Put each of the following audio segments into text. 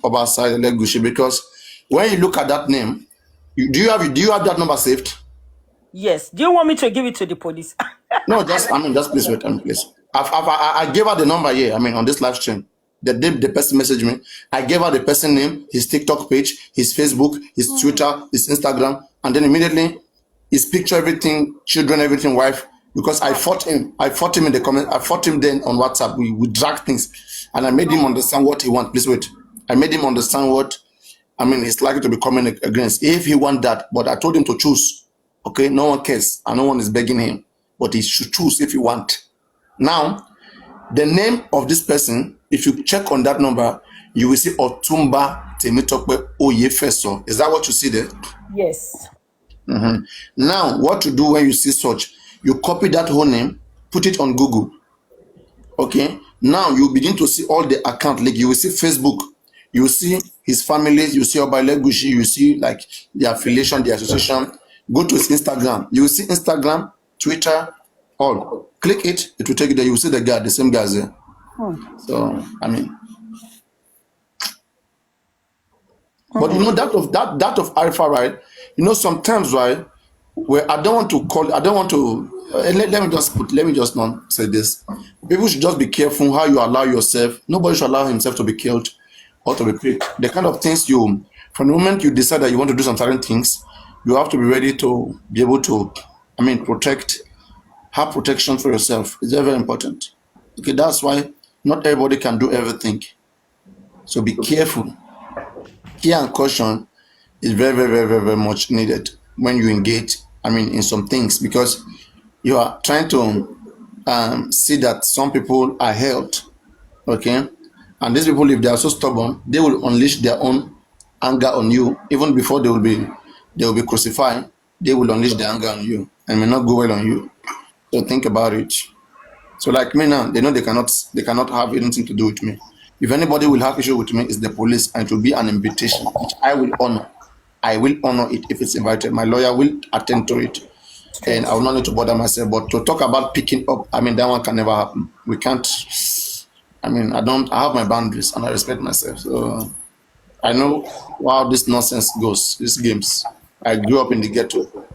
Obasai Legushi, because when you look at that name, do you have that number saved? Yes. Do you want me to give it to the police? No, just please wait, please. I gave her the number here. On this live stream. The day the person messaged me, I gave her the person name, his TikTok page, his Facebook, his Twitter, his Instagram, and then immediately his picture, everything, children, everything, wife. Because I fought him. I fought him in the comment. I fought him then on WhatsApp. We dragged things, and I made him understand what he wants. Please wait. I made him understand what he's likely to be coming against if he want that. But I told him to choose. Okay, no one cares, and no one is begging him, but he should choose if he want. Now, the name of this person, if you check on that number, you will see Otumba Temitope Oyefeso. Is that what you see there? Yes. Now, what to do when you see such? You copy that whole name, put it on Google. Okay. Now you begin to see all the account. Like you will see Facebook, you will see his family, you see Obale Gushi, you see like the affiliation, the association. Go to his Instagram. You will see Instagram, Twitter, all. Click it, it will take you there. You will see the guy, the same guy there. So but you know that of Alpha, right? You know, sometimes, right, where I don't want to let me just not say this. People should just be careful how you allow yourself. Nobody should allow himself to be killed or to be picked. The kind of things from the moment you decide that you want to do some certain things, you have to be ready to be able to, have protection for yourself. It's very, very important. Okay, that's why not everybody can do everything. So be careful. Care and caution is very, very, very, very, very much needed when you engage, in some things, because you are trying to see that some people are held, okay? And these people, if they are so stubborn, they will unleash their own anger on you, even before they will be crucified. They will unleash their anger on you and may not go well on you. So think about it. So like me now, they know they cannot have anything to do with me. If anybody will have issue with me, it's the police, and it will be an invitation, which I will honor. I will honor it if it's invited. My lawyer will attend to it, and I will not need to bother myself. But to talk about picking up, that one can never happen. We can't. I have my boundaries, and I respect myself. So I know how this nonsense goes. These games. I grew up in the ghetto,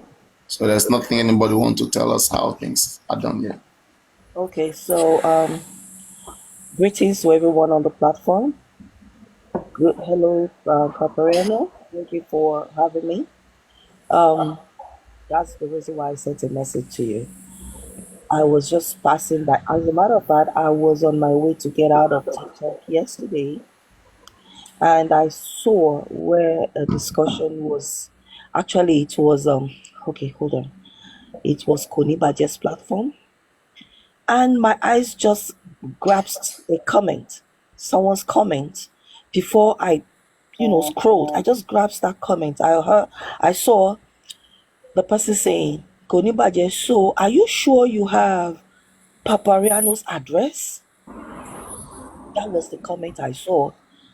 so there's nothing anybody want to tell us how things are done here. Okay, so greetings to everyone on the platform. Hello, Capareno. Thank you for having me. That's the reason why I sent a message to you. I was just passing by. As a matter of fact, I was on my way to get out of TikTok yesterday, and I saw where a discussion was. Actually, it was okay, hold on. It was Konibaje's platform, and my eyes just grasped a comment, someone's comment, before I, scrolled. I just grasped that comment. I saw the person saying, Konibaje, so are you sure you have Papariano's address? That was the comment I saw.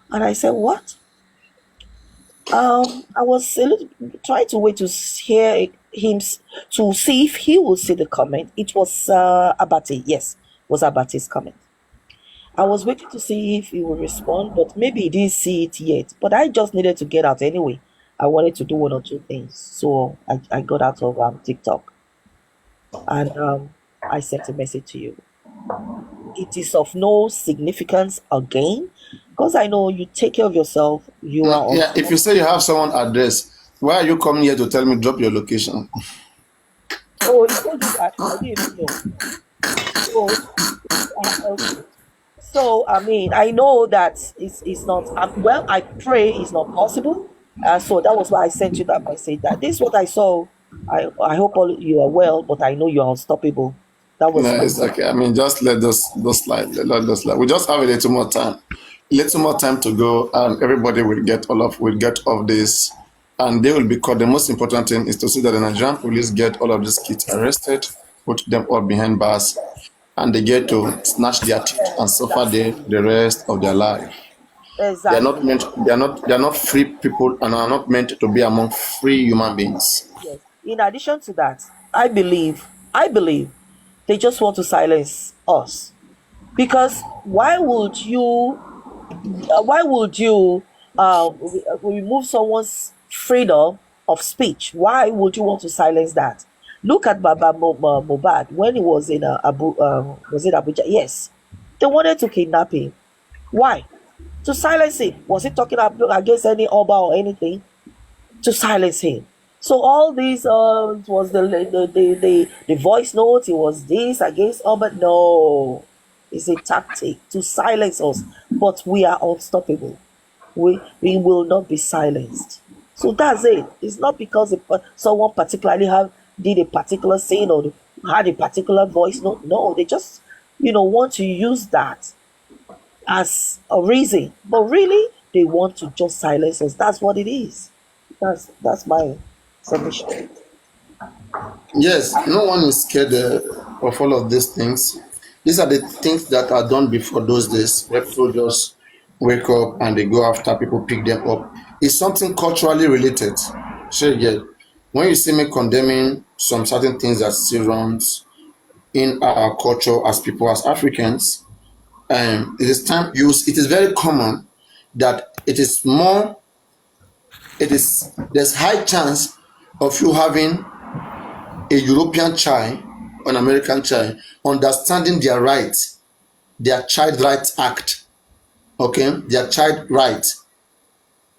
And I said, what? I was trying to wait to hear him, to see if he would see the comment. It was Abate. Yes, it was Abate's comment. I was waiting to see if he would respond, but maybe he didn't see it yet. But I just needed to get out anyway. I wanted to do one or two things. So I got out of TikTok. And I sent a message to you. It is of no significance again, because I know you take care of yourself. You are Yeah, if you say you have someone address, why are you coming here to tell me drop your location? Oh, he told you that. I didn't even know. So I know that it's not. Well, I pray it's not possible. So that was why I sent you that message. That this is what I saw. I hope all you are well, but I know you are unstoppable. That was No, it's okay. Just let those slide. Let those slide. We just have a little more time. Little more time to go, and everybody will get off this, and they will be caught. The most important thing is to see that the Nigerian police get all of these kids arrested, put them all behind bars, and they get to snatch their teeth and suffer the rest of their life. Exactly. They are not free people, and are not meant to be among free human beings. Yes. In addition to that, I believe they just want to silence us, because why would you we remove someone's freedom of speech. Why would you want to silence that? Look at Baba Mobad when he was in was it Abuja? Yes, they wanted to kidnap him. Why? To silence him. Was he talking against any Oba or anything? To silence him. So all these it was the voice notes, it was this against Oba. No, it's a tactic to silence us, but we are unstoppable. We will not be silenced. So that's it. It's not because someone particularly did a particular sin or had a particular voice note. No, they just want to use that as a reason, but really they want to just silence us. That's what it is. That's my submission. Yes, no one is scared of all of these things. These are the things that are done before those days where people just wake up and they go after people, pick them up. It's something culturally related. Sure, yeah. When you see me condemning some certain things that still runs in our culture as people, as Africans, it is time use. It is very common that there's high chance of you having a European child or an American child understanding their rights, their Child Rights Act, okay, their child rights.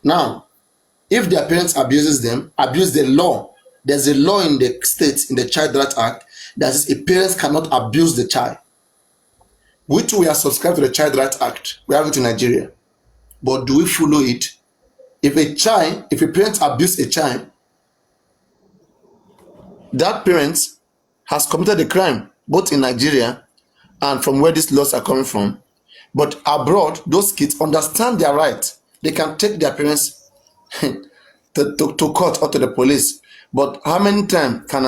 Now, if their parents abuse the law, there's a law in the state, in the Child Rights Act, that says a parent cannot abuse the child. Which we are subscribed to the Child Rights Act. We have it in Nigeria. But do we follow it? If a parent abuse a child, that parent has committed a crime, both in Nigeria and from where these laws are coming from. But abroad, those kids understand their right. They can take their parents to court or to the police. But how many times have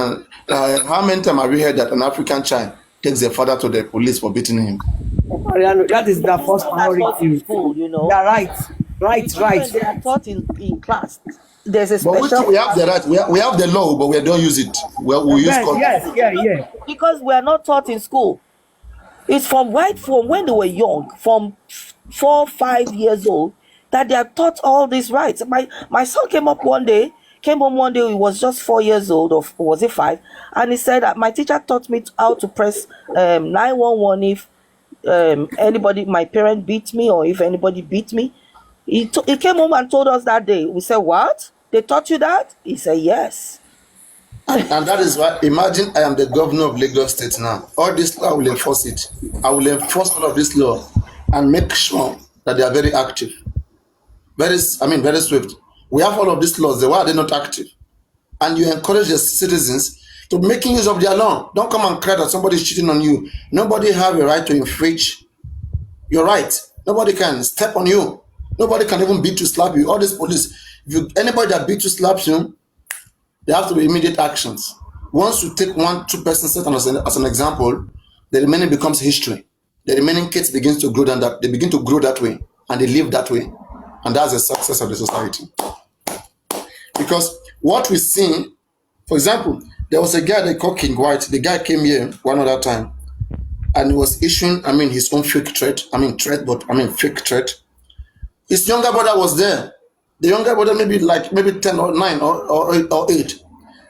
we heard that an African child takes their father to the police for beating him? Mariano, that is the first That's not in priority. school, The right, Even when they are taught in class, there's a But special we have the right. We have the law, but we don't use it. We use Yes, court. yes, yeah. because we are not taught in school. It's from when they were young, from 4, 5 years old, that they are taught all these rights. My son came home one day, he was just 4 years old, or was it 5? And he said that my teacher taught me how to press 911 if anybody, my parent beat me, or if anybody beat me. He came home and told us that day. We said, "What? They taught you that?" He said, "Yes." And that is why, imagine I am the governor of Lagos State now. All this law, I will enforce it. I will enforce all of this law and make sure that they are very active. Very swift. We have all of these laws. Why are they not active? And you encourage the citizens to making use of their law. Don't come and cry that somebody is cheating on you. Nobody have a right to infringe your right. Nobody can step on you. Nobody can even beat you, slap you. All this police, anybody that beats you, slaps you, there have to be immediate actions. Once you take 1, 2 persons set as an example, the remaining becomes history. The remaining kids begins to grow they begin to grow that way, and they live that way, and that's the success of the society. Because what we see, for example, there was a guy they called King White. The guy came here one other time, and he was issuing, his own fake threat. Fake threat. His younger brother was there. The younger brother maybe 10 or 9 or 8.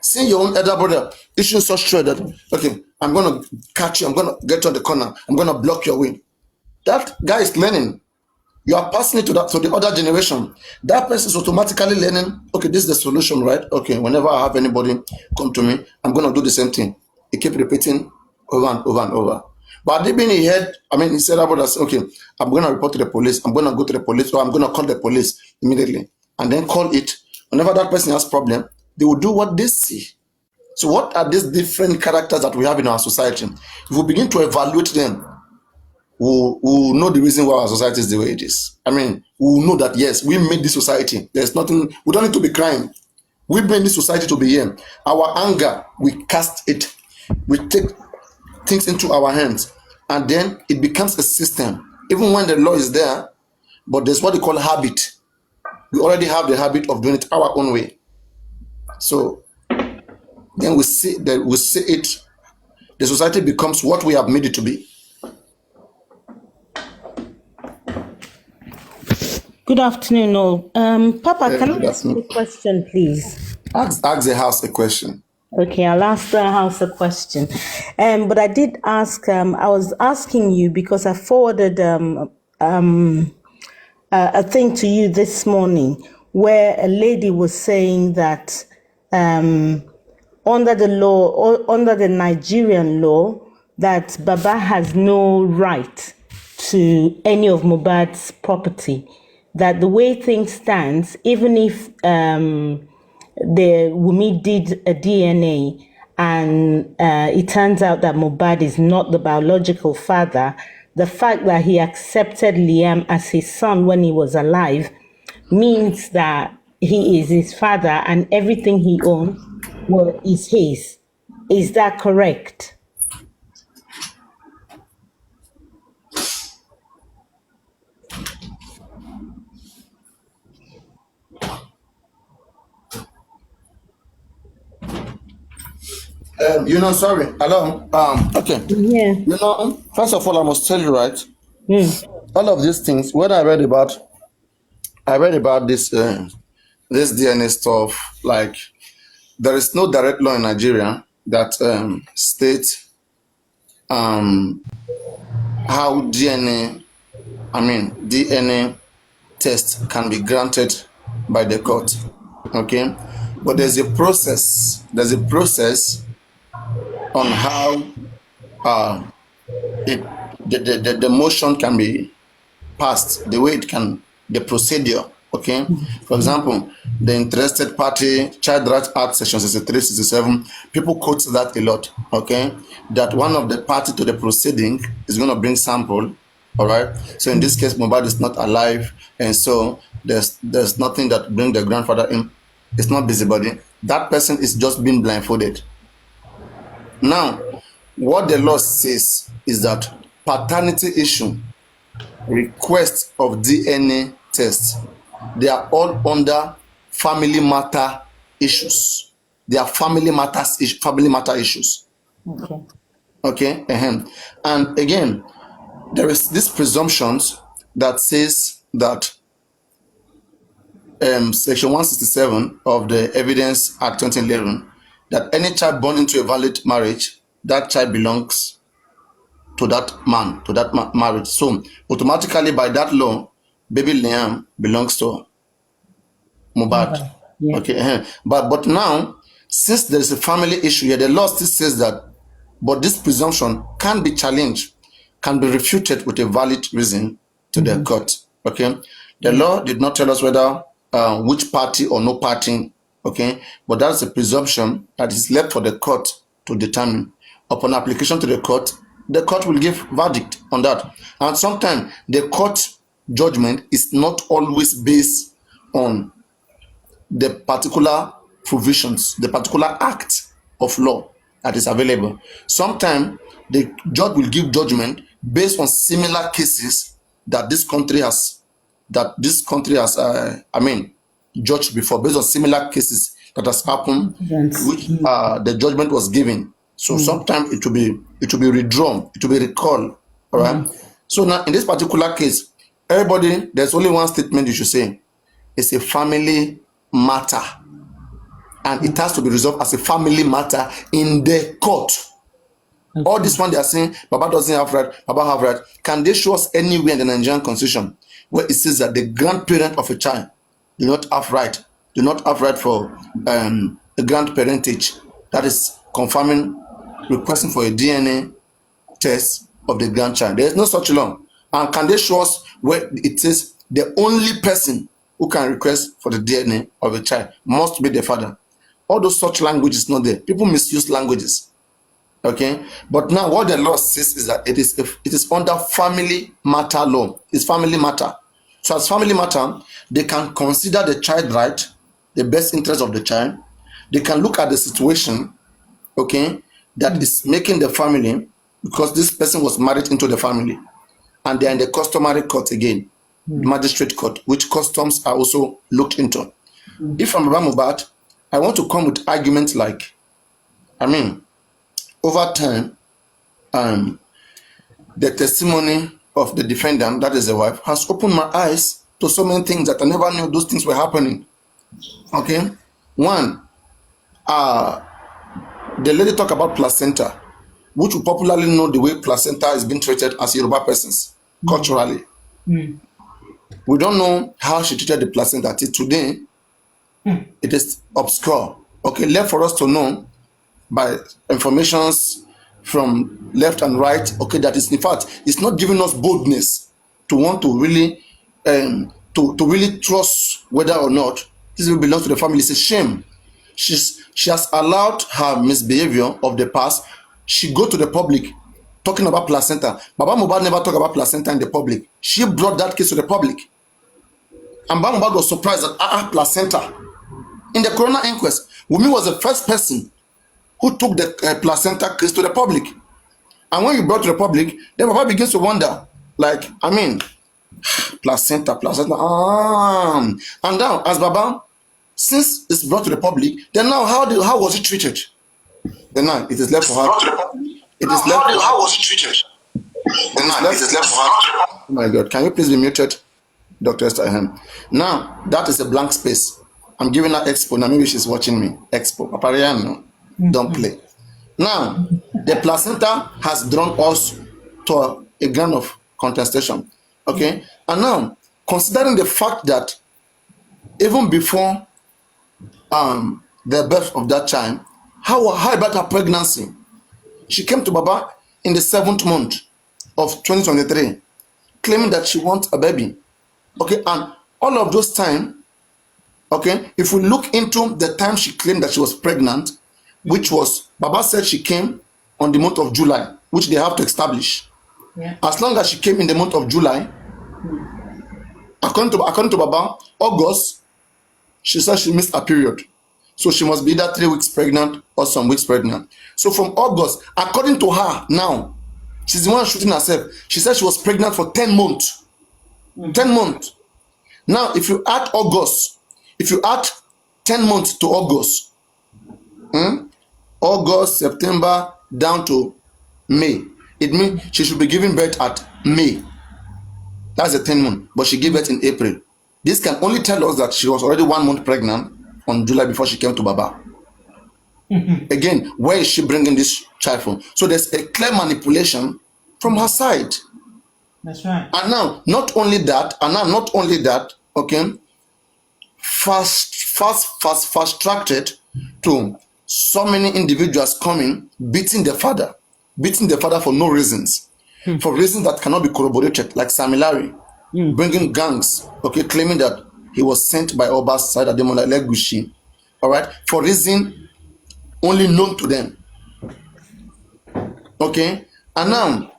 Seeing your own elder brother issuing such threat that, okay, I'm going to catch you, I'm going to get you on the corner, I'm going to block your way. That guy is learning. You are passing it to the other generation. That person is automatically learning, okay, this is the solution, right? Okay, whenever I have anybody come to me, I'm going to do the same thing. He kept repeating over and over and over. But deep in his head, he said about us, okay, I'm going to report to the police, I'm going to go to the police, or I'm going to call the police immediately. And then call it. Whenever that person has problem, they will do what they see. So what are these different characters that we have in our society? If we begin to evaluate them, we'll know the reason why our society is the way it is. We'll know that, yes, we made this society. There's nothing, we don't need to be crying. We made this society to be here. Our anger, we cast it. We take things into our hands, and then it becomes a system. Even when the law is there, but there's what they call habit. We already have the habit of doing it our own way. So then we see it. The society becomes what we have made it to be. Good afternoon, all. Papa, can Good I ask you a afternoon. question, please? Ask the house a question. Okay, I'll ask the house a question. But I did ask, I was asking you because I forwarded a thing to you this morning where a lady was saying that under the law, or under the Nigerian law, that Baba has no right to any of Mohbad's property. That the way things stands, even if the Wumi did a DNA and it turns out that Mohbad is not the biological father, the fact that he accepted Liam as his son when he was alive means that he is his father and everything he owns is his. Is that correct? Sorry. Hello. Okay. Yeah. First of all, I must tell you, right? Mm. All of these things. What I read about this this DNA stuff. Like, there is no direct law in Nigeria that states how DNA test can be granted by the court. Okay, but there's a process. There's a process on how the motion can be passed, the way it can, the procedure. Okay, for example, the interested party, Child Rights Act, Section 63, 67, people quote that a lot. Okay, that one of the party to the proceeding is going to bring sample. All right, so in this case, Mohbad is not alive, and so there's nothing that bring the grandfather in. It's not busybody. That person is just being blindfolded. Now, what the law says is that paternity issue, request of DNA test, they are all under family matter issues. They are family matter issues. Okay. Okay. And again, there is this presumptions that says that Section 167 of the Evidence Act 2011, that any child born into a valid marriage, that child belongs to that man, to that marriage. So automatically, by that law, baby Liam belongs to Mohbad. Yeah. Okay. But now, since there is a family issue here, the law still says that, but this presumption can be challenged, can be refuted with a valid reason to the court. Okay. The law did not tell us whether which party or no party. Okay, but that's a presumption that is left for the court to determine. Upon application to the court will give verdict on that. And sometimes the court judgment is not always based on the particular provisions, the particular act of law that is available. Sometimes the judge will give judgment based on similar cases that this country has judged before, based on similar cases that has happened, which the judgment was given. So sometimes it will be withdrawn, it will be recalled. All right. So now in this particular case, everybody, there's only one statement you should say. It's a family matter, and it has to be resolved as a family matter in the court. Okay. All this one they are saying, Baba doesn't have right, Baba have right. Can they show us anywhere in the Nigerian constitution where it says that the grandparent of a child do not have right for the grandparentage, that is confirming, requesting for a DNA test of the grandchild? There is no such law. And can they show us where it says the only person who can request for the DNA of a child must be the father? All those such languages not there. People misuse languages. Okay, but now what the law says is that it is under family matter law. It's family matter. So as family matter, they can consider the child right, the best interest of the child. They can look at the situation, okay, that is making the family, because this person was married into the family, and they are in the customary court again, magistrate court, which customs are also looked into. If I'm Mohbad, I want to come with arguments like, over time, the testimony of the defendant, that is the wife, has opened my eyes to so many things that I never knew those things were happening. Okay, one, the lady talk about placenta, which we popularly know the way placenta is being treated as Yoruba persons culturally. We don't know how she treated the placenta till today. It is obscure. Okay, left for us to know by informations from left and right. Okay, that is in fact it's not giving us boldness to want to really to really trust whether or not this will belong to the family. It's a shame. She has allowed her misbehavior of the past. She go to the public talking about placenta. Baba Mohbad never talk about placenta in the public. She brought that case to the public. And Baba Mohbad was surprised that placenta. In the coroner inquest, Wunmi was the first person who took the placenta case to the public. And when you brought to the public, then Baba begins to wonder, like, I mean, placenta. And now, as Baba, since it's brought to the public, then now how was it treated? Then now it is left for her. It is left. How was it treated? Then now it is left for her. Oh my God! Can you please be muted, Dr. Esther Ahem? Now that is a blank space. I'm giving her expo. Now maybe she's watching me. Expo. Papariano. Don't play. Now the placenta has drawn us to a ground of contestation. Okay, and now considering the fact that even before the birth of that child, how about her pregnancy? She came to Baba in the 7th month of 2023, claiming that she wants a baby. Okay, and all of those time, okay, if we look into the time she claimed that she was pregnant, which was, Baba said she came on the month of July, which they have to establish. Yeah. As long as she came in the month of July, according to Baba, August, she said she missed a period. So she must be either 3 weeks pregnant or some weeks pregnant. So from August, according to her now, she's the one shooting herself. She said she was pregnant for 10 months. 10 months. Now, if you add August, if you add 10 months to August, August, September, down to May, it means she should be giving birth at May. That's a 10 month, but she gave birth in April. This can only tell us that she was already 1 month pregnant on July before she came to Baba. Again, where is she bringing this child from? So there's a clear manipulation from her side. That's right. And now, not only that, okay, fast tracked it to so many individuals coming, beating the father for no reasons, for reasons that cannot be corroborated, like Sam Larry, bringing gangs, okay, claiming that he was sent by Oba's side at Demola Legushi, all right, for reason only known to them. Okay, and now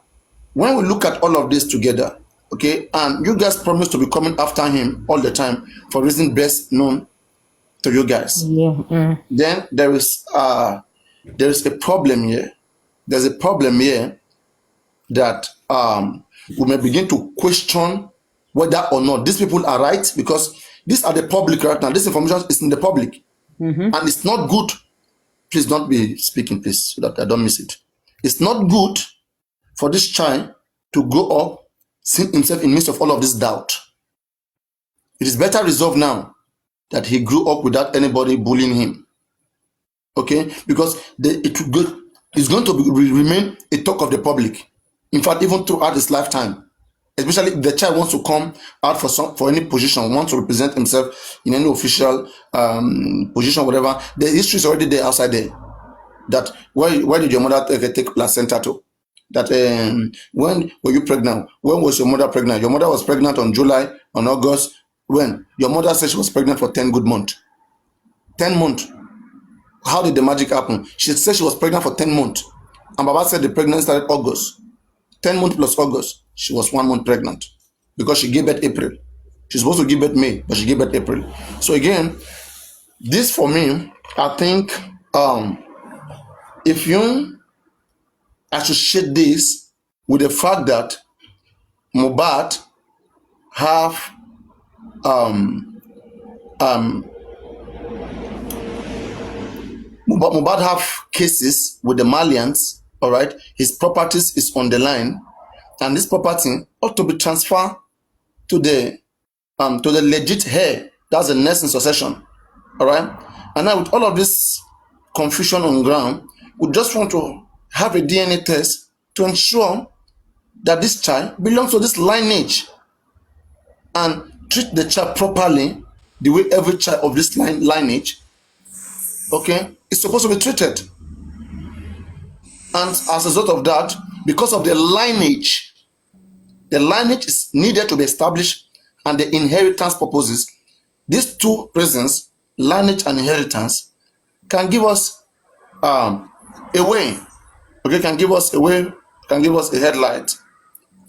when we look at all of this together, okay, and you guys promise to be coming after him all the time for reason best known to you guys. Then there is a problem here. There's a problem here that we may begin to question whether or not these people are right, because these are the public right now. This information is in the public, and it's not good. Please don't be speaking, please, so that I don't miss it. It's not good for this child to grow up, seeing himself in the midst of all of this doubt. It is better resolved now that he grew up without anybody bullying him. Okay, because it's going to remain a talk of the public. In fact, even throughout his lifetime. Especially if the child wants to come out for any position, wants to represent himself in any official position, whatever. The history is already there outside there. That where did your mother take placenta to? That when were you pregnant? When was your mother pregnant? Your mother was pregnant on July, on August. When? Your mother said she was pregnant for 10 good months. 10 months. How did the magic happen? She said she was pregnant for 10 months. And Baba said the pregnancy started August. 10 months plus August, she was 1 month pregnant because she gave birth April. She's supposed to give birth May, but she gave birth April. So again, this for me, I think if you associate this with the fact that Mohbad have Mohbad have cases with the Malians. All right, his properties is on the line, and this property ought to be transferred to the to the legit heir. That's the next in succession. All right. And now with all of this confusion on ground, we just want to have a DNA test to ensure that this child belongs to this lineage and treat the child properly the way every child of this lineage, okay, is supposed to be treated. And as a result of that, because of the lineage is needed to be established and the inheritance purposes, these two reasons, lineage and inheritance, can give us a way, okay, can give us a headlight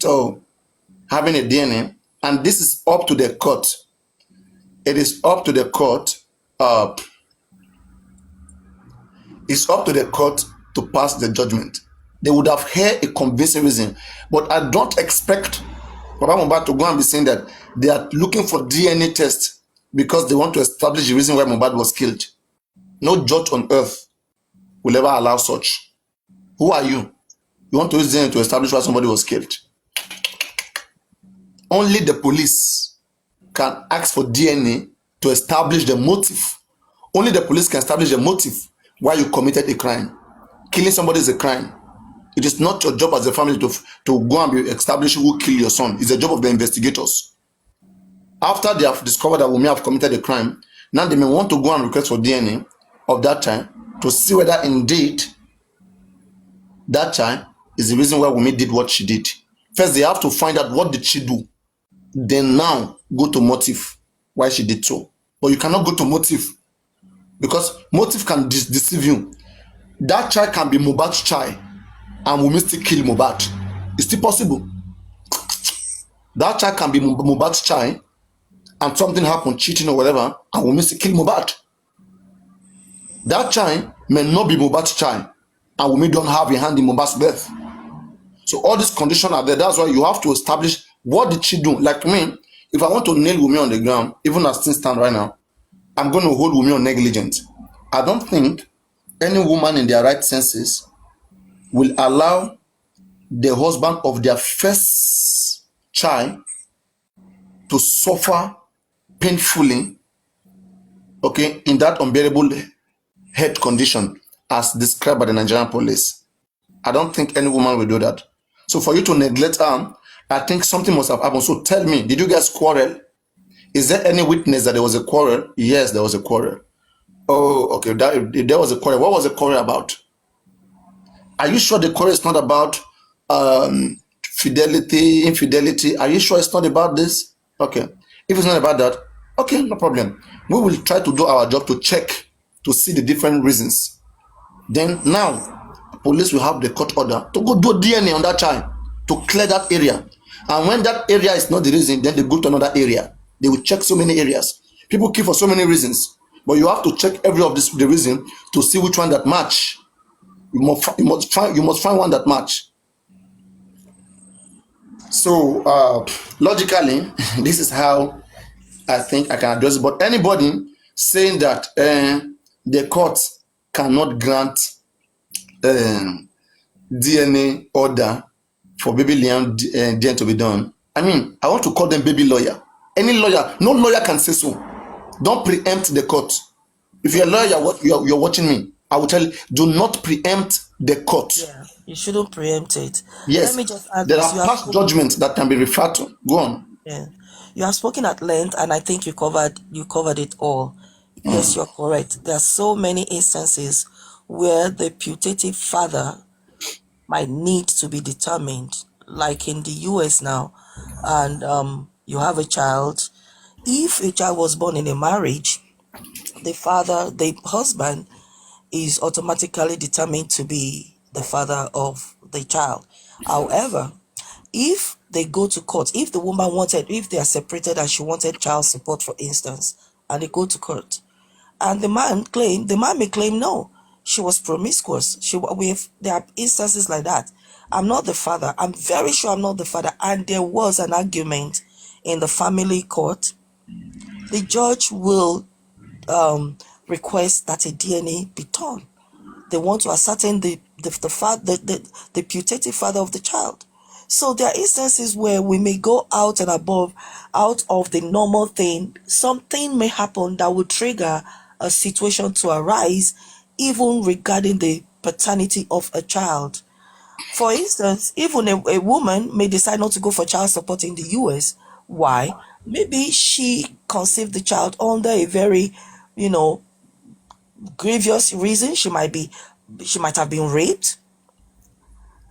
to having a DNA. And this is up to the court. It is up to the court. It's up to the court to pass the judgment. They would have heard a convincing reason, but I don't expect Baba Mohbad to go and be saying that they are looking for DNA tests because they want to establish the reason why Mohbad was killed. No judge on earth will ever allow such. Who are you? You want to use DNA to establish why somebody was killed? Only the police can ask for DNA to establish the motive. Only the police can establish the motive why you committed a crime. Killing somebody is a crime. It is not your job as a family to go and be establishing who killed your son. It's the job of the investigators. After they have discovered that Wunmi have committed a crime, now they may want to go and request for DNA of that child to see whether indeed that child is the reason why Wunmi did what she did. First, they have to find out what did she do. Then now go to motive why she did so. But you cannot go to motive because motive can deceive you. That child can be Mohbad's child and Wunmi still kill Mohbad. It's still possible. That child can be Mohbad's child and something happened, cheating or whatever, and Wunmi still kill Mohbad. That child may not be Mohbad's child and Wunmi don't have a hand in Mohbad's birth. So all these conditions are there. That's why you have to establish what did she do. Like me, if I want to nail Wunmi on the ground, even as things stand right now, I'm going to hold Wunmi on negligence. I don't think any woman in their right senses will allow the husband of their first child to suffer painfully, okay, in that unbearable health condition as described by the Nigerian police. I don't think any woman will do that. So for you to neglect her, I think something must have happened. So tell me, did you guys quarrel? Is there any witness that there was a quarrel? Yes, there was a quarrel. Oh, okay. There was a quarrel. What was the quarrel about? Are you sure the quarrel is not about fidelity, infidelity? Are you sure it's not about this? Okay. If it's not about that, okay, no problem. We will try to do our job to check to see the different reasons. Then now, police will have the court order to go do DNA on that child to clear that area. And when that area is not the reason, then they go to another area. They will check so many areas. People kill for so many reasons. But you have to check every of the reason to see which one that match. You must find one that match. So logically, this is how I think I can address it. But anybody saying that the court cannot grant DNA order for baby Liam DNA to be done, I mean, I want to call them baby lawyer. Any lawyer, no lawyer can say so. Don't preempt the court. If you're a lawyer, you're watching me, I will tell you, do not preempt the court. Yeah, you shouldn't preempt it. Yes, Let me just add there this. are past judgments that can be referred to. Go on. Yeah. You have spoken at length, and I think you covered it all. Yes, you're correct. There are so many instances where the putative father might need to be determined, like in the US now, and you have a child. If a child was born in a marriage, the husband is automatically determined to be the father of the child. However, if they go to court, if the woman if they are separated and she wanted child support, for instance, and they go to court, and the man may claim, no, she was promiscuous. There are instances like that. I'm not the father. I'm very sure I'm not the father. And there was an argument in the family court. The judge will request that a DNA be done. They want to ascertain the putative father of the child. So there are instances where we may go out and above, out of the normal thing. Something may happen that will trigger a situation to arise, even regarding the paternity of a child. For instance, even a woman may decide not to go for child support in the US. Why? Maybe she conceived the child under a very, you know, grievous reason. She might have been raped,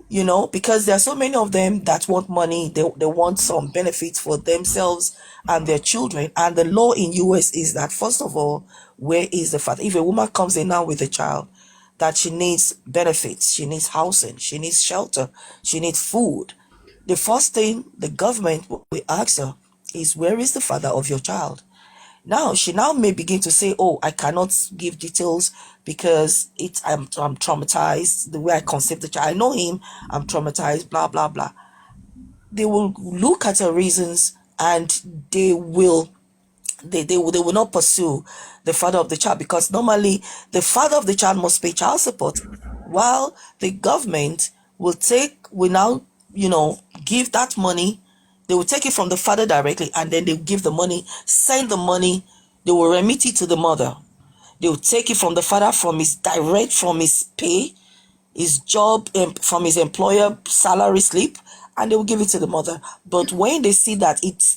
because there are so many of them that want money. They want some benefits for themselves and their children. And the law in US is that, first of all, where is the father? If a woman comes in now with a child, that she needs benefits, she needs housing, she needs shelter, she needs food. The first thing the government will ask her is, where is the father of your child? Now she now may begin to say, "Oh, I cannot give details because I'm traumatized. The way I conceived the child, I know him. I'm traumatized. Blah blah blah." They will look at her reasons, and they will not pursue the father of the child, because normally the father of the child must pay child support, while the government will now, give that money. They will take it from the father directly, and then they will give the money, send the money. They will remit it to the mother. They will take it from the father, from his pay, his job, from his employer salary slip, and they will give it to the mother. But when they see that it's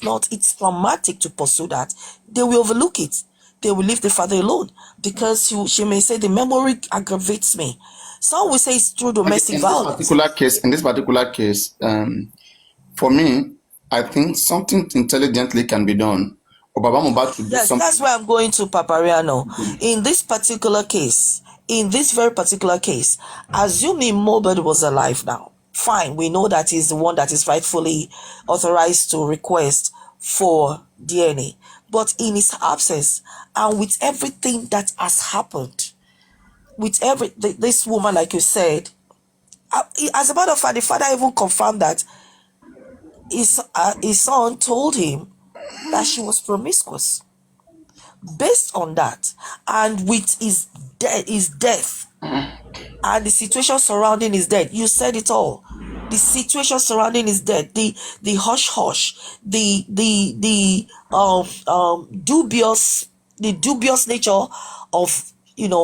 traumatic to pursue that, they will overlook it. They will leave the father alone, because she may say, the memory aggravates me. Some will say it's through Okay, domestic violence. in this particular case, for me, I think something intelligently can be done. Or Baba Mohbad should do Yes, that's something. where I'm going to, Papariano. In this very particular case, assuming Mohbad was alive now, fine, we know that he's the one that is rightfully authorized to request for DNA. But in his absence, and with everything that has happened, this woman, like you said, as a matter of fact, the father even confirmed that his son told him that she was promiscuous. Based on that, and with his death, and the situation surrounding his death, you said it all. The situation surrounding his death, the hush hush, the dubious nature of,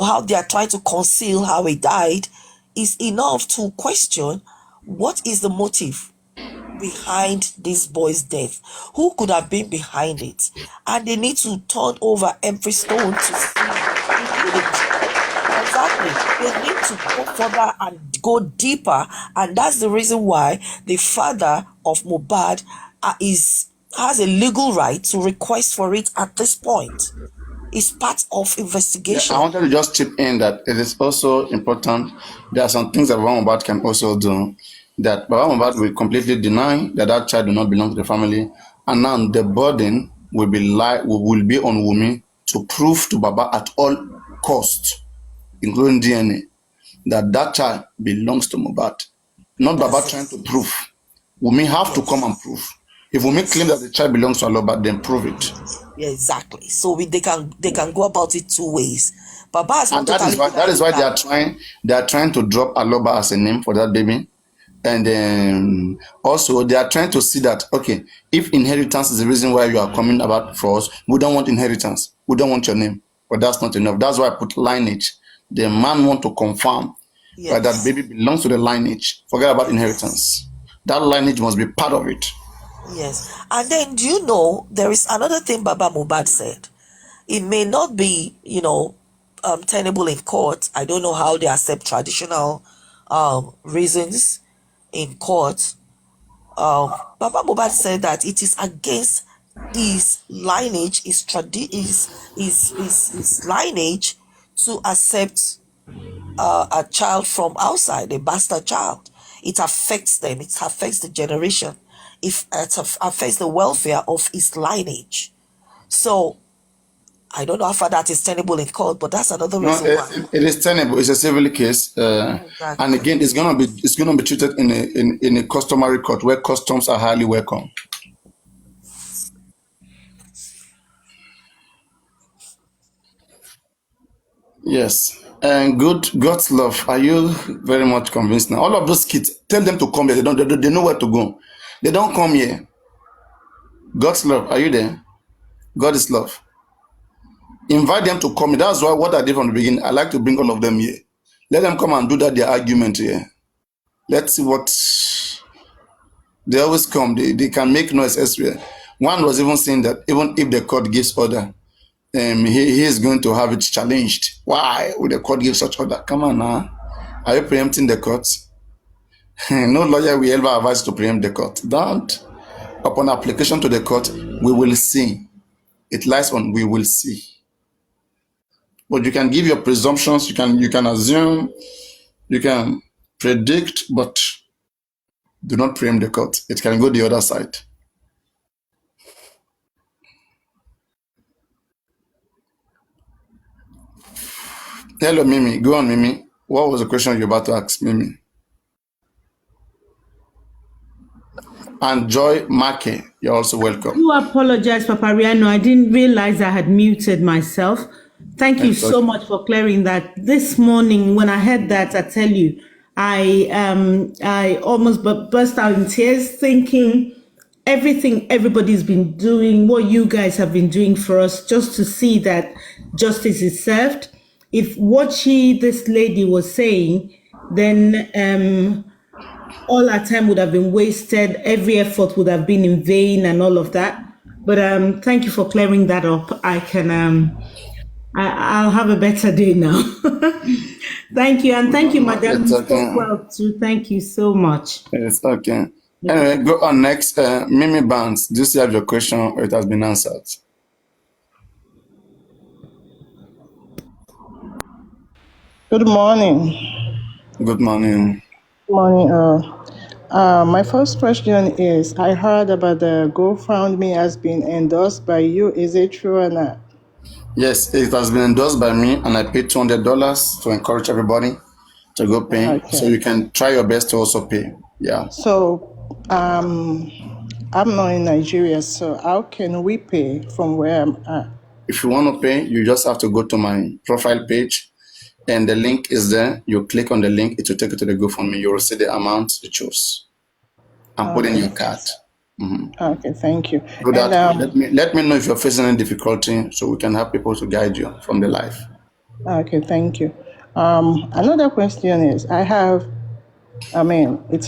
how they are trying to conceal how he died, is enough to question what is the motive behind this boy's death. Who could have been behind it? And they need to turn over every stone to see who did it. Exactly. They need to go further and go deeper. And that's the reason why the father of Mohbad has a legal right to request for it at this point. It's part of Yeah, I investigation. wanted to just chip in that it is also important. There are some things that Baba Mohbad can also do. That Baba Mohbad will completely deny that that child do not belong to the family, and now the burden will be on Wumi to prove to Baba at all costs, including DNA, that that child belongs to Mohbad. Not Baba That's trying it. to prove. Wumi have to come Yes. and prove. If Wumi claim that Yes. the child belongs to Aloba, then prove it. Yeah, exactly. So they can go about it two ways. Baba has not And that is totally why denied they that. are trying to drop Aloba as a name for that baby. And also they are trying to see that, okay, if inheritance is the reason why you are coming about for us, we don't want inheritance, we don't want your name. But that's not enough. That's why I put lineage. The man want to confirm that Yes. baby belongs to the lineage. Forget about Yes. inheritance. That lineage must be part of it. Yes. And then, do you know, there is another thing Baba Mubad said? It may not be, tenable in court. I don't know how they accept traditional reasons in court. Baba Mubad said that it is against his lineage, his lineage, to accept a child from outside, a bastard child. It affects them. It affects the generation. It affects the welfare of his lineage. So I don't know how far that is tenable in court, but that's another No, reason why. it is tenable. It's a civil case, and Exactly. again, it's gonna be treated in a customary court where customs are highly welcome. Yes. And good God's love. Are you very much convinced now? All of those kids, tell them to come here. They know where to go. They don't come here. God's love. Are you there? God is love. Invite them to come here. That's why what I did from the beginning. I like to bring all of them here. Let them come and do that their argument here. Let's see what they always come. They can make noise elsewhere. One was even saying that even if the court gives order, he is going to have it challenged. Why would the court give such order? Come on now. Are you preempting the court? No lawyer will ever advise to preempt the court. Don't. Upon application to the court, we will see. It lies on we will see. But you can give your presumptions, you can assume, you can predict, but do not preempt the court. It can go the other side. Hello, Mimi. Go on, Mimi. What was the question you're about to ask, Mimi? And Joy Make, you're also welcome. I do apologize, Papa Riano. I didn't realize I had muted myself. Thank you so much for clearing that. This morning, when I heard that, I tell you, I almost burst out in tears, thinking everything everybody's been doing, what you guys have been doing for us, just to see that justice is served. If what this lady was saying, then all our time would have been wasted, every effort would have been in vain and all of that. But thank you for clearing that up. I can I'll have a better day now. Thank you. And thank you, Madam. You spoke well too. Thank you so much. It's okay. Anyway, go on next. Mimi Barnes, do you still have your question or it has been answered? Good morning. Good morning. Morning. My first question is, I heard about the GoFundMe has been endorsed by you. Is it true or not? Yes, it has been endorsed by me, and I paid $200 to encourage everybody to go pay. Okay. So you can try your best to also pay. Yeah. So, I'm not in Nigeria, so how can we pay from where I'm at? If you want to pay, you just have to go to my profile page, and the link is there. You click on the link, it will take you to the GoFundMe. You will see the amount you choose and put in your card. Okay, thank you. Do that. Let me know if you're facing any difficulty, so we can help people to guide you from the life. Okay, thank you. Another question is, it's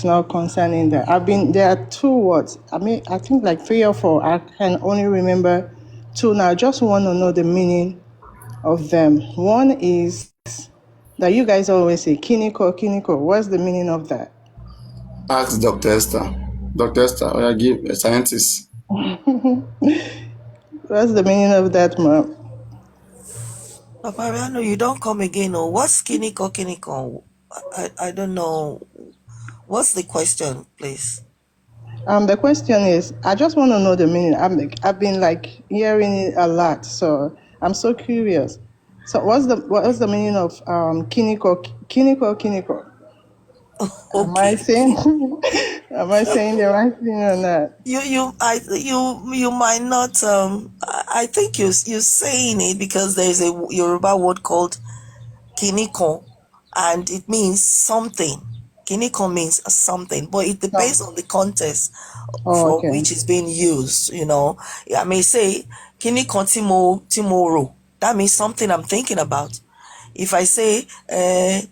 not concerning that. There are two words. I think like 3 or 4. I can only remember 2 now. I just want to know the meaning of them. One is that you guys always say, kiniko. What's the meaning of that? Ask Dr. Esther. Dr. Esther, I give a scientist. What's the meaning of that, ma'am? Papa Riano, you don't come again. Oh, what's kiniko? I don't know. What's the question, please? The question is, I just want to know the meaning. I've been like hearing it a lot, so I'm so curious. So what's the meaning of kiniko? Okay. Am I saying the right thing or not? You might not. I think you're saying it because there's a Yoruba word called kiniko, and it means something. Kiniko means something, but it depends on the context for which it's being used. You know, I may say kiniko timoro. That means something I'm thinking about. If I say it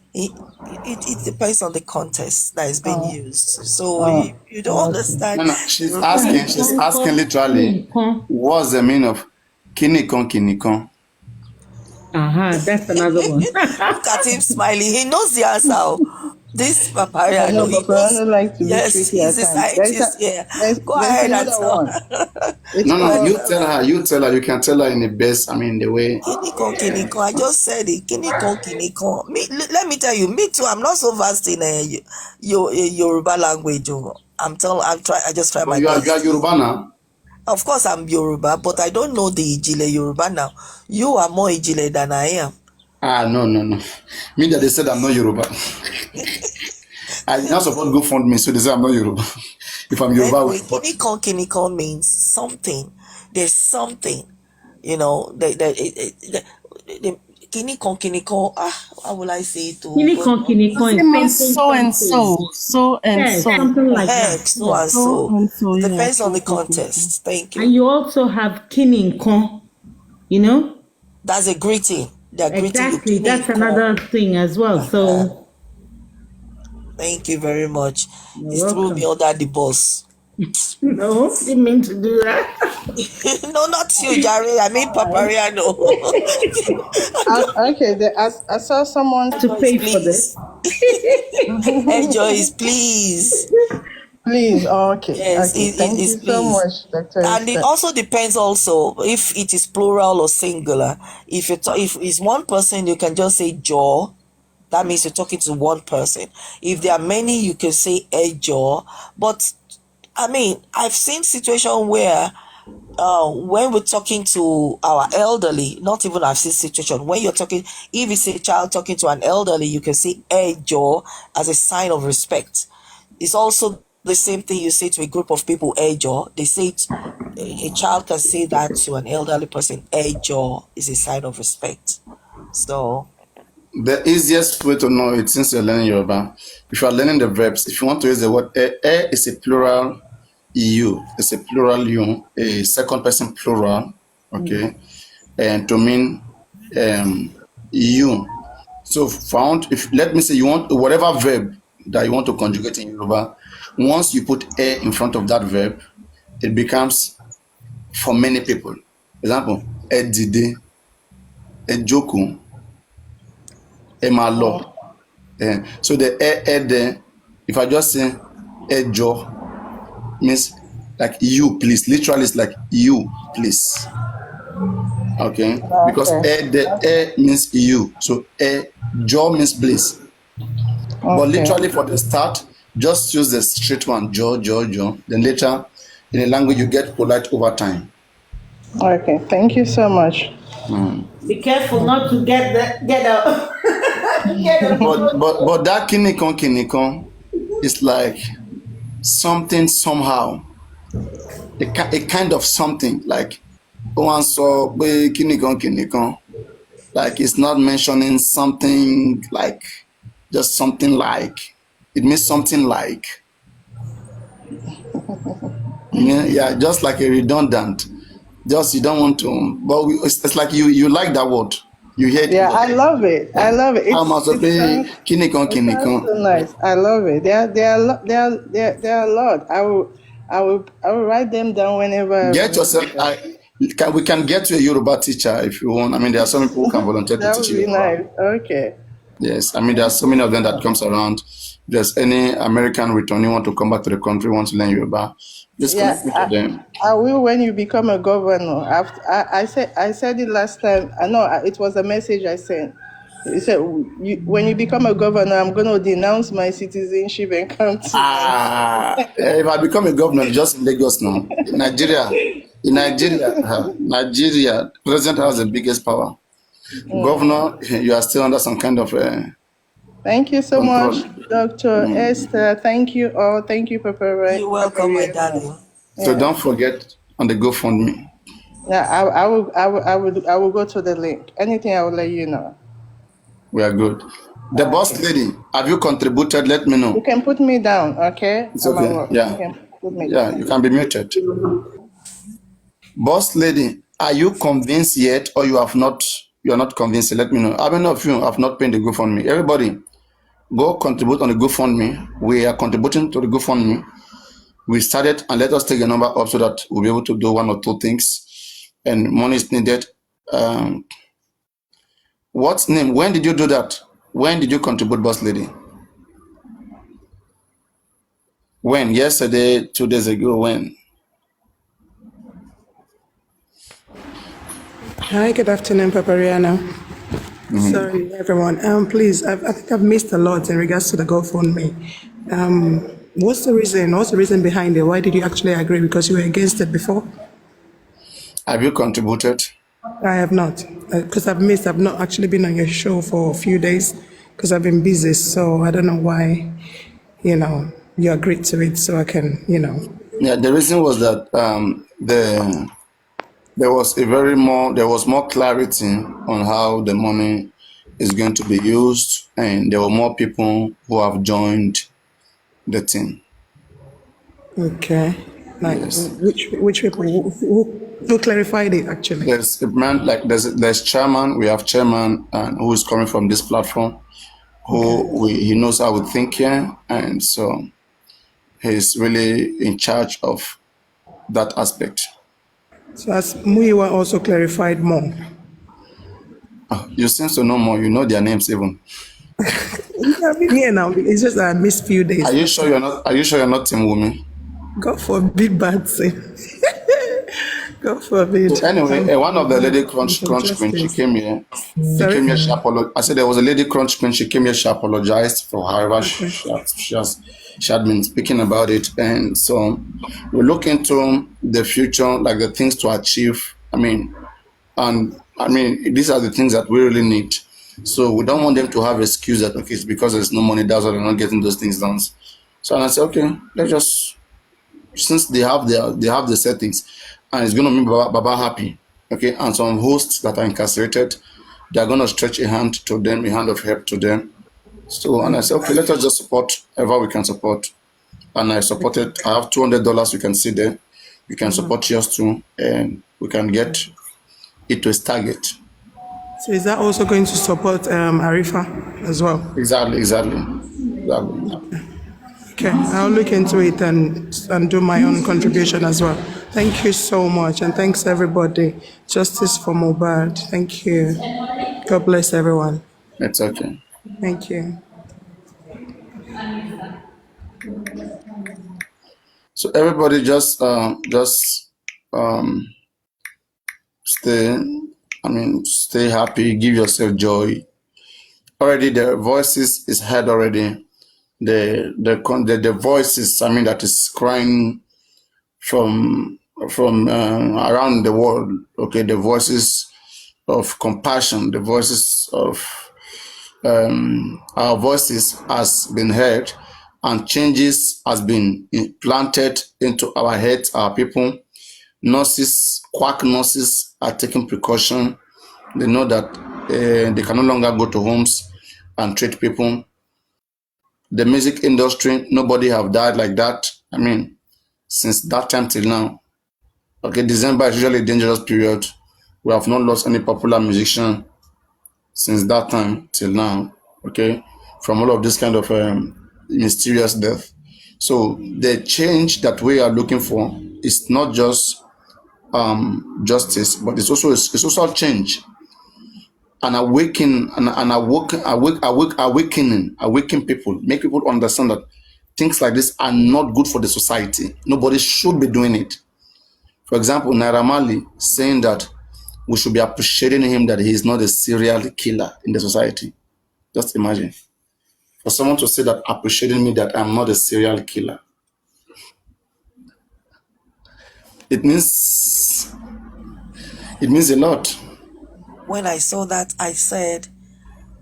depends on the context that is being used. So you don't understand. No, she's asking literally, what's the meaning of kinikon? That's another one. Look at him smiling. He knows the answer. This papaya. I know, but I don't like to be tricky at he's a scientist. Go ahead and tell her. No, you tell her. You can tell her in the best, the way. Kiniko. I just said it. Kiniko. Let me tell you, me too. I'm not so versed in Yoruba language. I just try my best. You are Yoruba now? Of course, I'm Yoruba, but I don't know the Ijile Yoruba now. You are more Ijile than I am. No. Me that they said I'm not Yoruba. I not support GoFundMe, so they say I'm not Yoruba. If I'm Yoruba, anyway, kiniko means something. There's something, the Kinikon. How will I say it? Kinikon It is means so and so, so and Yes, so, something like Heck, that. so and so so. and so. Yeah. Depends on the context. Thank And you. you also have Kininkon, you know? That's a greeting. They're greeting you. Exactly. That's Kinikon. another thing as well. So Thank you very much. you're It's threw me welcome. under the bus. No, didn't mean to do that. No, not you, Jerry. I mean Papariano. Okay, I saw someone. To pay for Please. this. Enjoy, please. Please, okay, Yes, okay. Thank it is you so please. much, Dr. And it Esther. also depends also if it is plural or singular. If it's one person, you can just say jaw. That means you're talking to one person. If there are many, you can say a jaw. But I mean, I've seen situation where when we're talking to our elderly, not even I've seen situation when you're talking, if it's a child talking to an elderly, you can say a jaw as a sign of respect. It's also the same thing you say to a group of people, a jaw. They say a child can say that to an elderly person, a jaw is a sign of respect. So The easiest way to know it, since you're learning Yoruba, if you are learning the verbs, if you want to use the word is a plural you, it's a plural you, a second person plural, okay, and to mean you. So found, if let me say you want whatever verb that you want to conjugate in Yoruba, once you put a in front of that verb, it becomes for many people. Example, ẹ dìde, ẹ jókòó, ẹ máa lọ. So the there, if I just say ejo, means like you please. Literally, it's like you please. Okay, because Okay, means you, so jo means bliss. But okay, literally for the start, just use the straight one, jo. Then later, in a language, you get polite over time. okay. Thank you so much. Be careful not to get out. Get a But that kinikon is like something somehow, a kind of something like one saw kinikon. Like it's not mentioning something like just something like. It means something like. Yeah, just like a redundant. Just you don't want to, but it's like you like that word. You hear it. Yeah, I love it. I love it. I'm also paying It sounds so nice. I love it. There are a lot. I will write them down whenever. Get yourself. We can get you a Yoruba teacher if you want. I mean, there are some people who can volunteer to That teach would you be Yoruba. nice. Okay. Yes, I mean there are so many of them that comes around. If there's any American returning want to come back to the country, want to learn Yoruba, just connect me to them. I will when you become a governor. I said it last time. I know it was a message I sent. It said when you become a governor, I'm going to denounce my citizenship and come to. If I become a governor, just in Lagos now, in Nigeria, president has the biggest power. Governor, you are still under some kind of Thank you so control. much, Dr. Esther. Thank you all. Thank you, Papa. you're welcome, my darling. So don't forget on the GoFundMe. Yeah, I will go to the link. Anything I will let you know. We are good. The boss lady, have you contributed? Let me know. You can put me down, okay? It's okay. Yeah. You can put me Yeah, down. you can be muted. Boss lady, are you convinced yet, or you are not convinced? Let me know. How many of you have not paid the GoFundMe? Everybody, go contribute on the GoFundMe. We are contributing to the GoFundMe. We started, and let us take a number up so that we'll be able to do one or two things. And money is needed. What's name? When did you do that? When did you contribute, boss lady? When? Yesterday, 2 days ago, when? Hi, good afternoon, Papariano. Sorry, everyone. Please, I think I've missed a lot in regards to the GoFundMe. What's the reason? What's the reason behind it? Why did you actually agree? Because you were against it before? Have you contributed? I have not, because I've not actually been on your show for a few days because I've been busy. So I don't know why, you agreed to it so I can, Yeah, the reason was that there was more clarity on how the money is going to be used, and there were more people who have joined the team. Okay. Like, Yes. which people who clarified it actually? There's a man like there's chairman. We have chairman and who is coming from this platform, who he knows how we think here, and so he's really in charge of that aspect. So as Muiwa also clarified more. You seem to know more. You know their names even. Yeah, I've been here now. It's just that I missed few days. Are you sure you're not? Are you sure you're not Team Wumi? God forbid bad thing. God forbid. Anyway, one of the lady crunch queen, she came here. She Sorry? came here. She apologized. I said there was a lady crunch queen. She came here. She apologized for however she had been speaking about it, and so we look into the future, like the things to achieve. These are the things that we really need. So we don't want them to have excuse that okay, it's because there's no money, that's why they're not getting those things done. So and I said, okay, let's just, since they have the settings, and it's gonna make Baba happy, okay, and some hosts that are incarcerated, they're gonna stretch a hand to them, a hand of help to them. So and I said, okay, let us just support whoever we can support. And I supported. I have $200. You can see there. You can support yours too, and we can get it to its target. So is that also going to support Arifa as well? Exactly. Okay, I'll look into it and do my own contribution as well. Thank you so much, and thanks everybody. Justice for Mohbad. Thank you. God bless everyone. It's okay. Thank you. So everybody just stay. Stay happy. Give yourself joy. Already the voices is heard already. The voices. That is crying from around the world. Okay, the voices of compassion. The voices of our voices has been heard, and changes has been implanted into our heads. Our people, nurses, quack nurses are taking precaution. They know that they can no longer go to homes and treat people. The music industry, nobody have died like that. Since that time till now. Okay, December is usually a dangerous period. We have not lost any popular musician since that time till now. Okay, from all of this kind of mysterious death. So the change that we are looking for is not just justice, but it's also a change, an awakening, awaken people, make people understand that things like this are not good for the society. Nobody should be doing it. For example, Naira Marley saying that we should be appreciating him that he is not a serial killer in the society. Just imagine. For someone to say that, appreciating me that I'm not a serial killer. It means a lot. When I saw that, I said,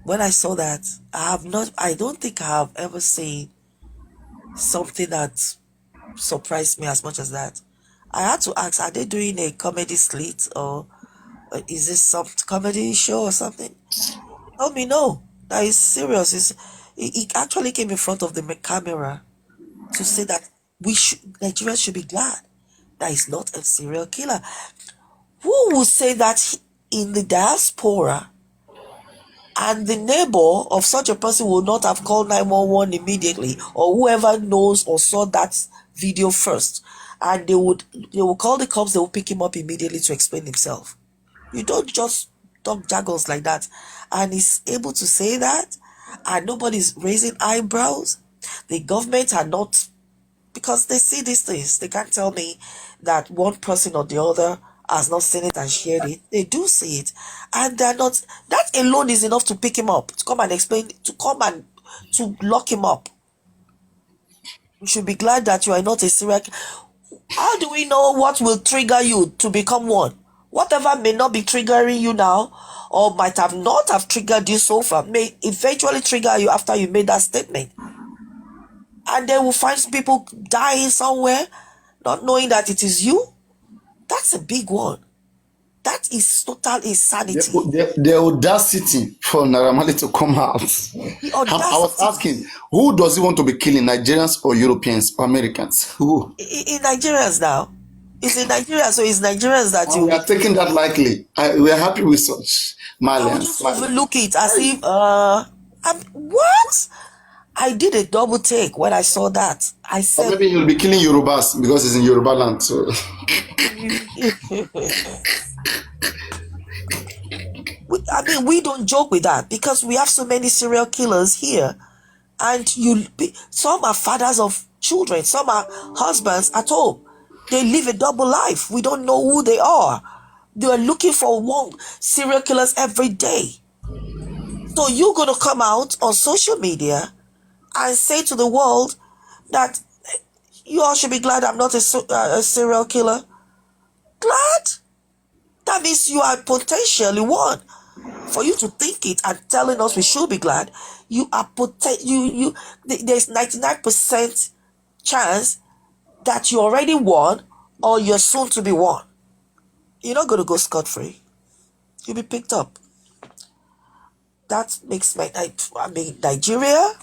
I don't think I have ever seen something that surprised me as much as that. I had to ask, are they doing a comedy slate, or is this some comedy show or something? Told me no, that is serious. He actually came in front of the camera to say that Nigerians should be glad that he's not a serial killer. Who would say that in the diaspora, and the neighbor of such a person will not have called 911 immediately, or whoever knows or saw that video first, and they will call the cops, they will pick him up immediately to explain himself. You don't just talk jargons like that. And he's able to say that, and nobody's raising eyebrows. The government are not, because they see these things. They can't tell me that one person or the other has not seen it and shared it. They do see it, and they're not. That alone is enough to pick him up, to come and explain, to lock him up. You should be glad that you are not a serial killer. How do we know what will trigger you to become one? Whatever may not be triggering you now, or might have not have triggered you so far, may eventually trigger you after you made that statement. And they will find people dying somewhere, not knowing that it is you. That's a big one. That is total insanity. The audacity for Naira Marley to come out. I was asking, who does he want to be killing, Nigerians or Europeans or Americans? Who? In Nigerians now. It's in Nigeria, so it's Nigerians that we are taking that lightly. We are happy with such Malians. Just overlook it as if, what? I did a double take when I saw that. I said, or maybe he'll be killing Yorubas because it's in Yoruba land. So. We don't joke with that because we have so many serial killers here, and some are fathers of children, some are husbands at home. They live a double life. We don't know who they are. They are looking for one serial killers every day. So you're going to come out on social media and say to the world that you all should be glad I'm not a serial killer. Glad? That means you are potentially one. For you to think it and telling us we should be glad, you are there's 99% chance that you already won or you're soon to be won. You're not going to go scot-free. You'll be picked up. That makes Nigeria,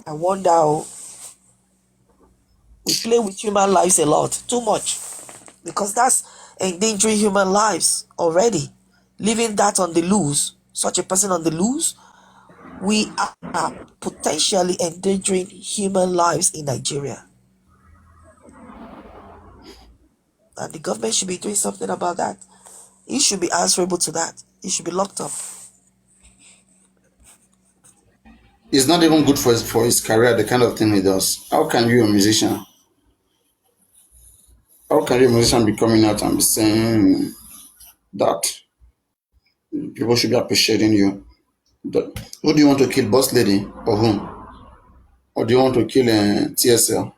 I wonder, we play with human lives a lot, too much, because that's endangering human lives already. Leaving that on the loose, such a person on the loose, we are potentially endangering human lives in Nigeria. And the government should be doing something about that. He should be answerable to that. He should be locked up. It's not even good for his career, the kind of thing he does. How can you, a musician? How can you, a musician, be coming out and be saying that people should be appreciating you? Who do you want to kill, Boss Lady or whom? Or do you want to kill TSL?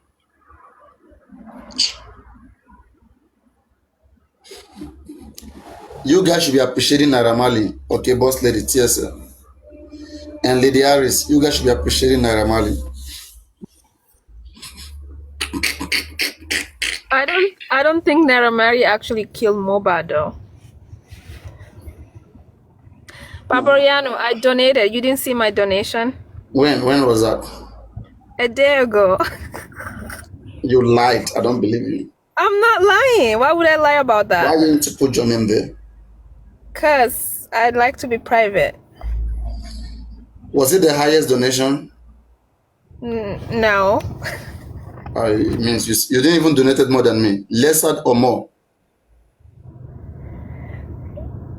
You guys should be appreciating Naira Marley, okay, Boss Lady, TSL. And Lady Harris, you guys should be appreciating Naira Marley. I don't think Naira Marley actually killed Mohbad though. Papariano, I donated. You didn't see my donation? When was that? A day ago. You lied. I don't believe you. I'm not lying. Why would I lie about that? Why didn't you put your name there? Because I'd like to be private. Was it the highest donation? No. It means you didn't even donate more than me. Lesser or more?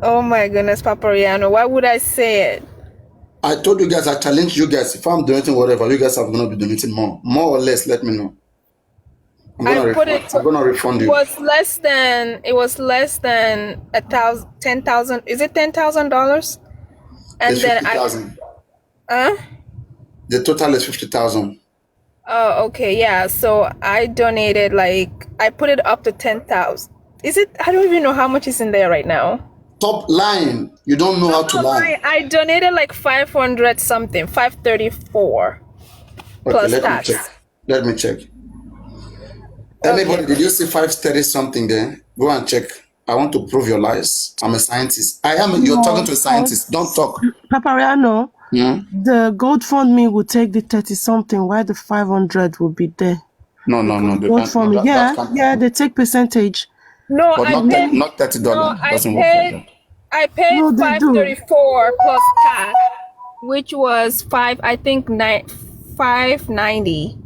Oh my goodness, Papariano. Why would I say it? I told you guys, I challenge you guys. If I'm donating whatever, you guys are going to be donating more. More or less, let me know. I'm going to refund you. It was less than 10,000. Is it $10,000? And it's then 50,000. The total is 50,000. Oh, okay, yeah. So I donated I put it up to 10,000. Is it? I don't even know how much is in there right now. Stop lying. You don't know how to lie. I donated 500 something, 534 plus tax. Let me check. Anybody, did you see 530 something there? Go and check. I want to prove your lies. I'm a scientist. You're talking to a scientist. Don't talk. Papariano, the GoFundMe will take the 30 something, while the 500 will be there. No. GoFundMe, they take percentage. No, but not $30. No, Doesn't work like that. I paid 534 plus tax, which was 590.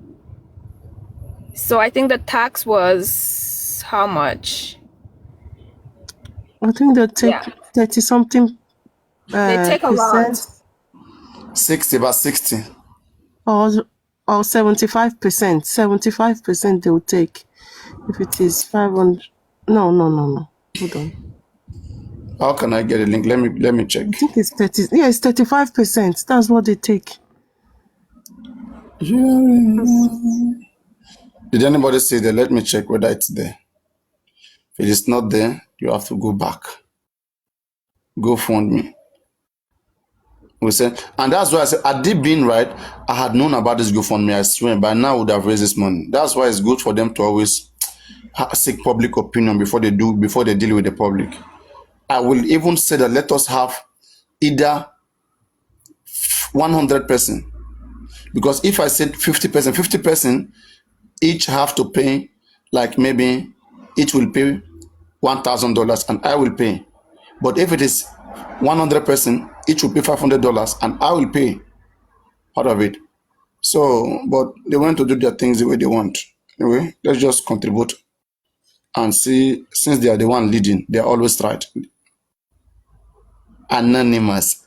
So I think the tax was how much? I think they take 30 something. They take a lot. 60, about 60. Or 75%. 75% they will take. If it is 500. No. Hold on. How can I get a link? Let me check. I think it's 30. Yeah, it's 35%. That's what they take. Did anybody see that? Let me check whether it's there. If it is not there, you have to go back. GoFundMe. And that's why I said, had it been right, I had known about this GoFundMe, I swear, by now I would have raised this money. That's why it's good for them to always seek public opinion before they deal with the public. I will even say that let us have either 100%, because if I said 50%, each have to pay, like maybe each will pay $1,000 and I will pay. But if it is 100%, each will pay $500 and I will pay part of it. So, but they want to do their things the way they want. Anyway, let's just contribute and see, since they are the one leading, they are always right. Anonymous.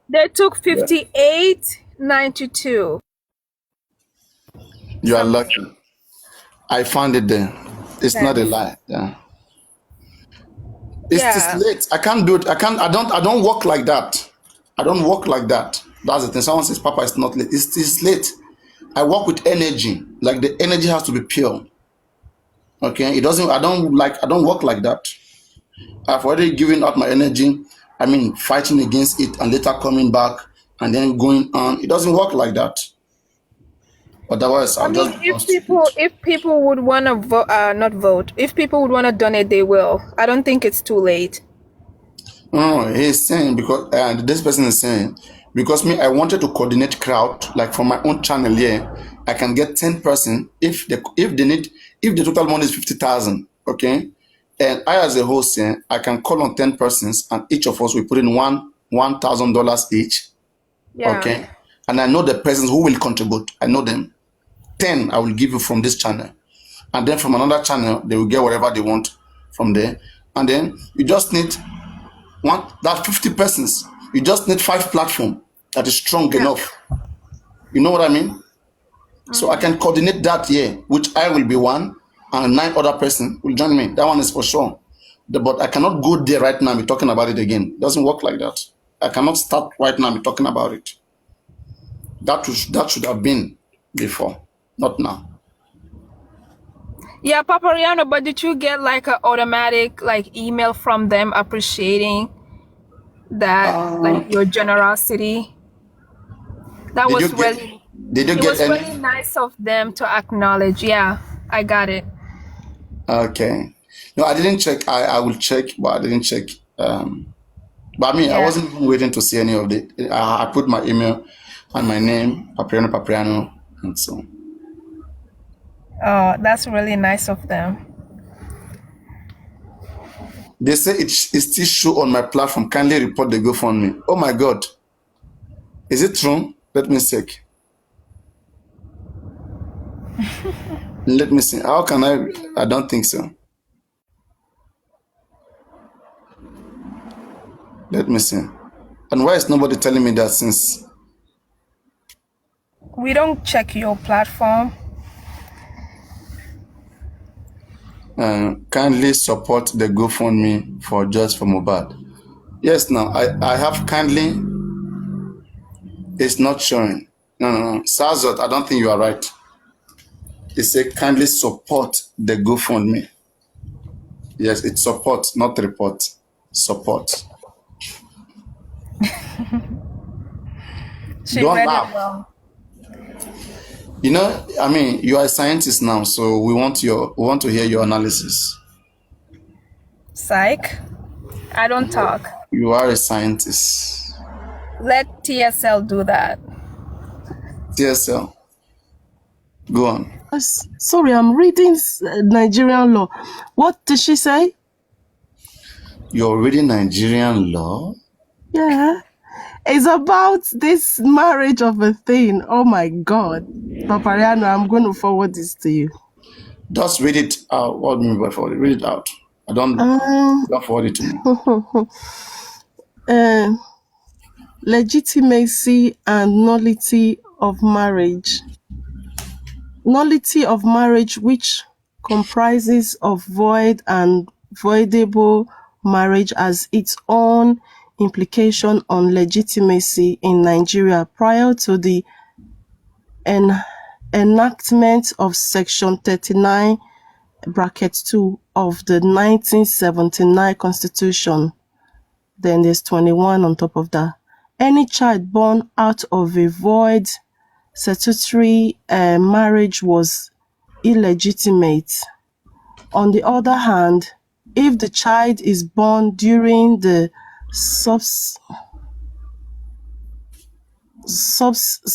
They took 58.92. You are lucky. I found it there. It's not a lie. Yeah. It's late. I can't do it. I don't work like that. I don't work like that. That's the thing. Someone says, Papa, it's not late. It's late. I work with energy. Like the energy has to be pure. Okay. I don't work like that. I've already given out my energy. I mean, fighting against it and later coming back and then going on. It doesn't work like that. Otherwise, if people would want to vote, not vote, if people would want to donate, they will. I don't think it's too late. No, he's saying because this person is saying because I wanted to coordinate crowd, like for my own channel here. I can get 10% if the total money is 50,000. Okay, and I as a host here, I can call on 10 persons and each of us will put in $1,000 each. Yeah. Okay, and I know the persons who will contribute. I know them. 10 I will give you from this channel, and then from another channel they will get whatever they want from there, and then you just need that 50 persons. You just need 5 platforms that is strong enough. You know what I mean? So I can coordinate that here, which I will be one, and 9 other persons will join me. That one is for sure. But I cannot go there right now and be talking about it again. It doesn't work like that. I cannot start right now and be talking about it. That should have been before. Not now. Yeah, Papariano, but did you get like an automatic email from them appreciating that your generosity? That was really really nice of them to acknowledge. Yeah, I got it. Okay. No, I didn't check. I will check, but I didn't check. But I mean, I wasn't even waiting to see any of it. I put my email and my name, Papariano, and so on. Oh, that's really nice of them. They say it still show on my platform. Kindly report the GoFundMe. Oh my God. Is it true? Let me check. Let me see. How can I don't think so. Let me see. And why is nobody telling me that since? We don't check your platform. Kindly support the GoFundMe for Just for Mohbad. Yes, now I have kindly. It's not showing. No. Sazot, I don't think you are right. It says kindly support the GoFundMe. Yes, it's support, not report. Support. Don't laugh. You know, I mean, you are a scientist now, so we want to hear your analysis. Psych. I don't talk. You are a scientist. Let TSL do that. TSL. Go on. Sorry, I'm reading Nigerian law. What did she say? You're reading Nigerian law? Yeah. It's about this marriage of a thing. Oh my God. Papariano, I'm going to forward this to you. Just read it out. What do you mean by forward it? Read it out. I don't forward it to me. Legitimacy and nullity of marriage. Nullity of marriage, which comprises of void and voidable marriage, as its own implication on legitimacy in Nigeria prior to the enactment of Section 39 (2) of the 1979 Constitution. Then there's 21 on top of that. Any child born out of a void statutory marriage was illegitimate. On the other hand, if the child is born during the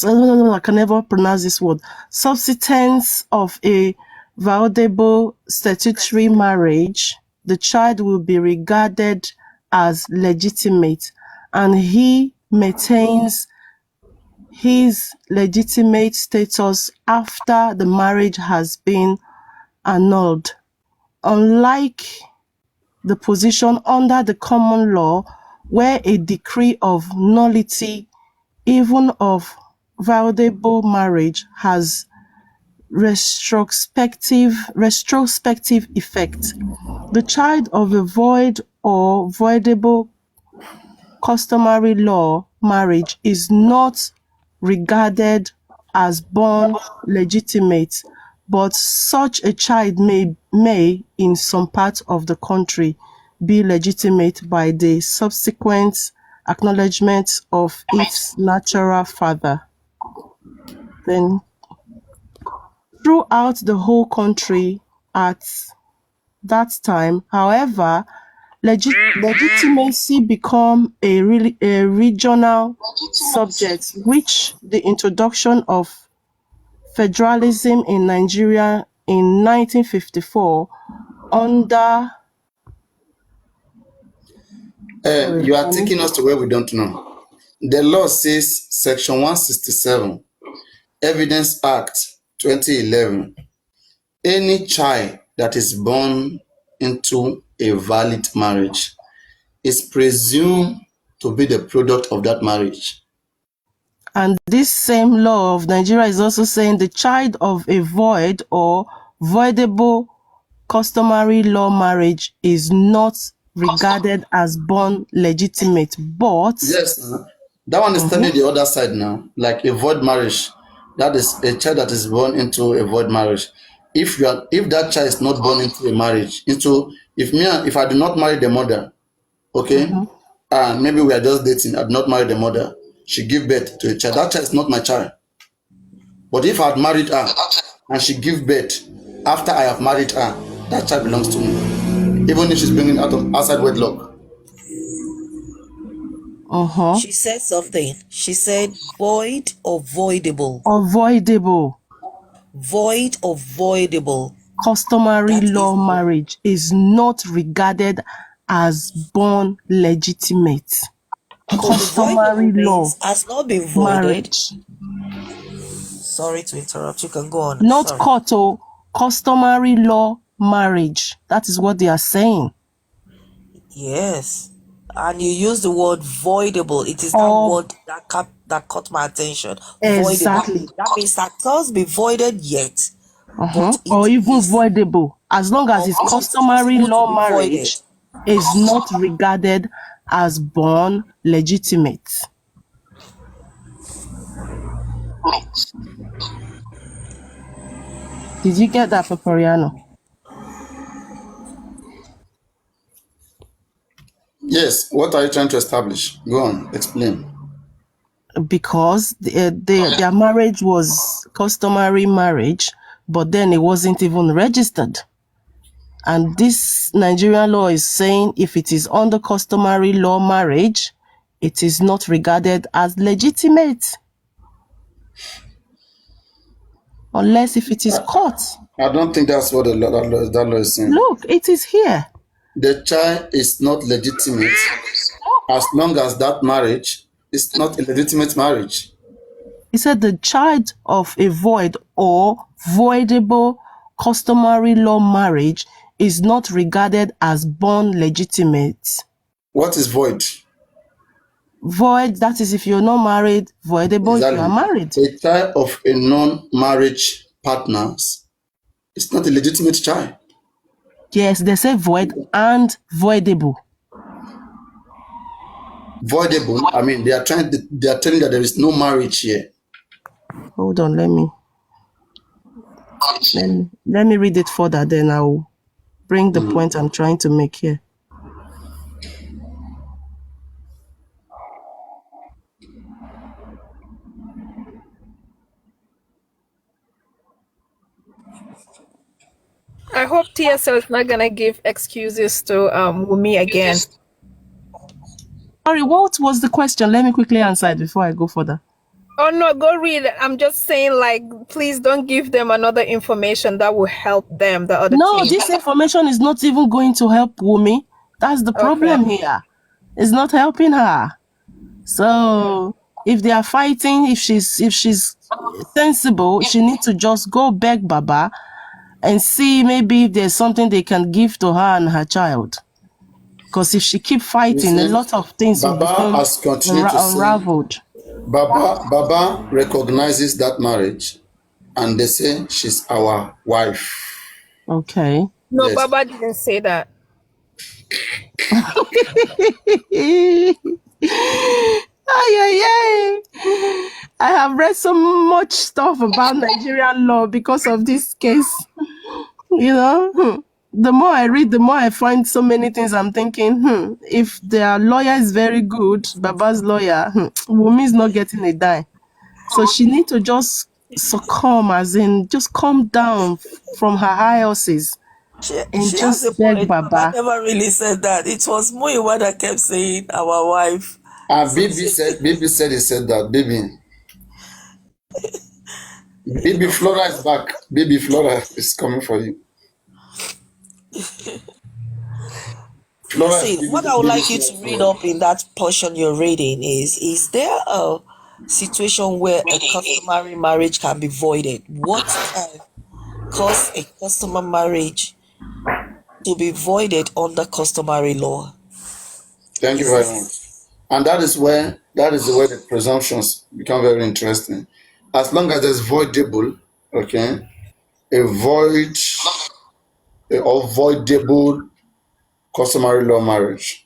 I can never pronounce this word, subsistence of a viable statutory marriage, the child will be regarded as legitimate, and he maintains his legitimate status after the marriage has been annulled. Unlike the position under the common law, where a decree of nullity, even of viable marriage, has retrospective effect, the child of a void or voidable customary law marriage is not regarded as born legitimate, but such a child may in some parts of the country be legitimate by the subsequent acknowledgement of its natural father. Then throughout the whole country at that time, however, legitimacy become a regional subject, which the introduction of federalism in Nigeria in 1954 under... You are taking us to where we don't know. The law says, Section 167, Evidence Act 2011, any child that is born into a valid marriage is presumed to be the product of that marriage. And this same law of Nigeria is also saying the child of a void or voidable customary law marriage is not regarded as born legitimate, but... Yes, that one is telling the other side now, like a void marriage. That is a child that is born into a void marriage. If that child is not born into a marriage, if I do not marry the mother, okay, and maybe we are just dating, I do not marry the mother, she give birth to a child, that child is not my child. But if I had married her and she give birth after I have married her, that child belongs to me, even if she's bringing out of outside wedlock. She said something. She said void or voidable. Avoidable. Void or voidable. Customary law marriage is not regarded as born legitimate. Customary law has not been voided. marriage. Sorry to interrupt. You can go on. Not Sorry. koto, customary law marriage. That is what they are saying. Yes. And you use the word voidable. It is that word that caught my attention. Exactly. Voidable. That means that can't be voided yet. Or even voidable. As long as it's customary law marriage is not regarded as born legitimate. Did you get that, Peperiano? Yes, what are you trying to establish? Go on, explain. Because their marriage was customary marriage, but then it wasn't even registered. And this Nigerian law is saying if it is under customary law marriage, it is not regarded as legitimate. Unless if it is caught. I don't think that's what that law is saying. Look, it is here. The child is not legitimate as long as that marriage is not a legitimate marriage. He said the child of a void or voidable customary law marriage is not regarded as born legitimate. What is void? Void, that is if you're not married. Voidable, exactly. If you are married. A child of a non-marriage partner is not a legitimate child. Yes, they say void and voidable. Voidable, I mean, they are telling that there is no marriage here. Hold on, let me read it further, then I'll bring the point I'm trying to make here. I hope TSL is not gonna give excuses to Wumi again. Sorry, what was the question? Let me quickly answer it before I go further. Oh no, go read it. I'm just saying, like, please don't give them another information that will help them. The other No, team. this information is not even going to help Wumi. That's the problem here. It's not helping her. So if they are fighting, if she's sensible, she needs to just go beg Baba and see maybe if there's something they can give to her and her child. Because if she keep fighting, a lot of things will become unraveled. Baba recognizes that marriage, and they say she's our wife. Okay. No, yes. Baba didn't say that. I have read so much stuff about Nigerian law because of this case. You know, the more I read, the more I find so many things. I'm thinking, if their lawyer is very good, Baba's lawyer, Wumi is not getting a dime. So she needs to just succumb, as in just calm down from her high horses. She just beg Baba. I never really said that. It was Muyiwa that kept saying our wife. Bibi said he said that. Baby Flora is back. Baby Flora is coming for you. Flora, see, what I would like you to read up in that portion you're reading is there a situation where a customary marriage can be voided? What cause a customary marriage to be voided under customary law? Thank you very much. And that is where the presumptions become very interesting. As long as there's voidable, okay, voidable customary law marriage.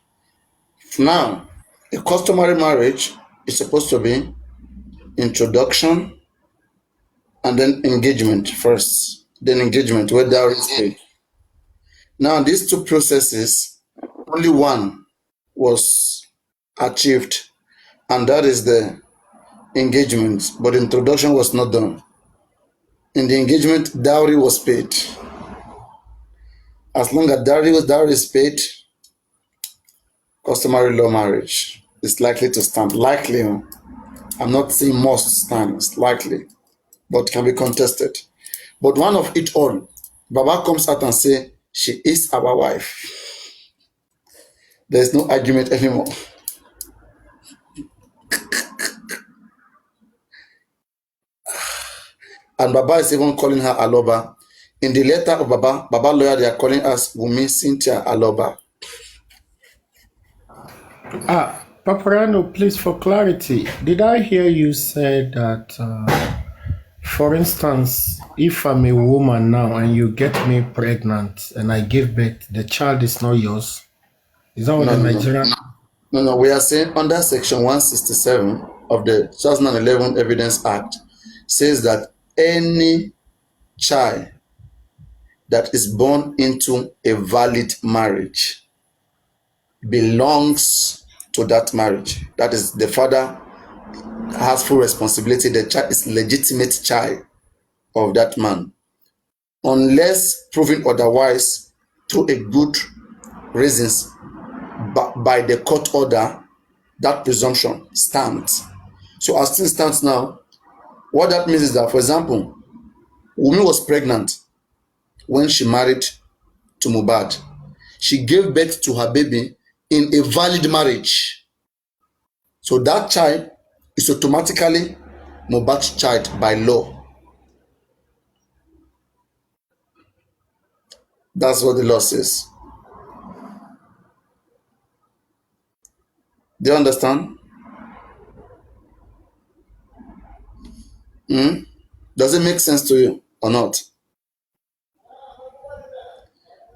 Now, a customary marriage is supposed to be introduction and then engagement first, then engagement where dowry is paid. Now, these two processes, only one was achieved, and that is the engagement, but introduction was not done. In the engagement, dowry was paid. As long as dowry is paid, customary law marriage is likely to stand. Likely, I'm not saying must stand, it's likely, but can be contested. But one of it all, Baba comes out and say, she is our wife. There's no argument anymore. And Baba is even calling her Aloba. In the letter of Baba lawyer, they are calling us Wumi Cynthia Aloba. Paparano, please, for clarity, did I hear you say that, for instance, if I'm a woman now and you get me pregnant and I give birth, the child is not yours? Is that what the Nigerian... No, we are saying under Section 167 of the 2011 Evidence Act says that any child that is born into a valid marriage belongs to that marriage. That is, the father has full responsibility. The child is legitimate child of that man. Unless proven otherwise through a good reasons by the court order, that presumption stands. So as things stands now, what that means is that, for example, Wumi was pregnant when she married to Mohbad. She gave birth to her baby in a valid marriage. So that child is automatically Mohbad's child by law. That's what the law says. Do you understand? Does it make sense to you or not?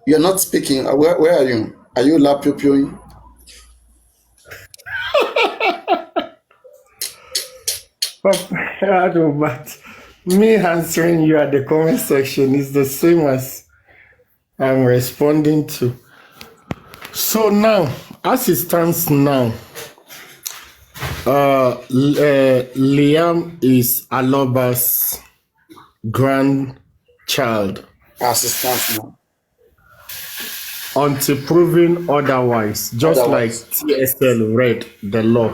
You're not speaking. Where are you? Are you lapioing? I don't know, but me answering you at the comment section is the same as I'm responding to. So now, as it stands now, Liam is Aloba's grandchild. As it stands now. until proven otherwise, just like TSL read the law.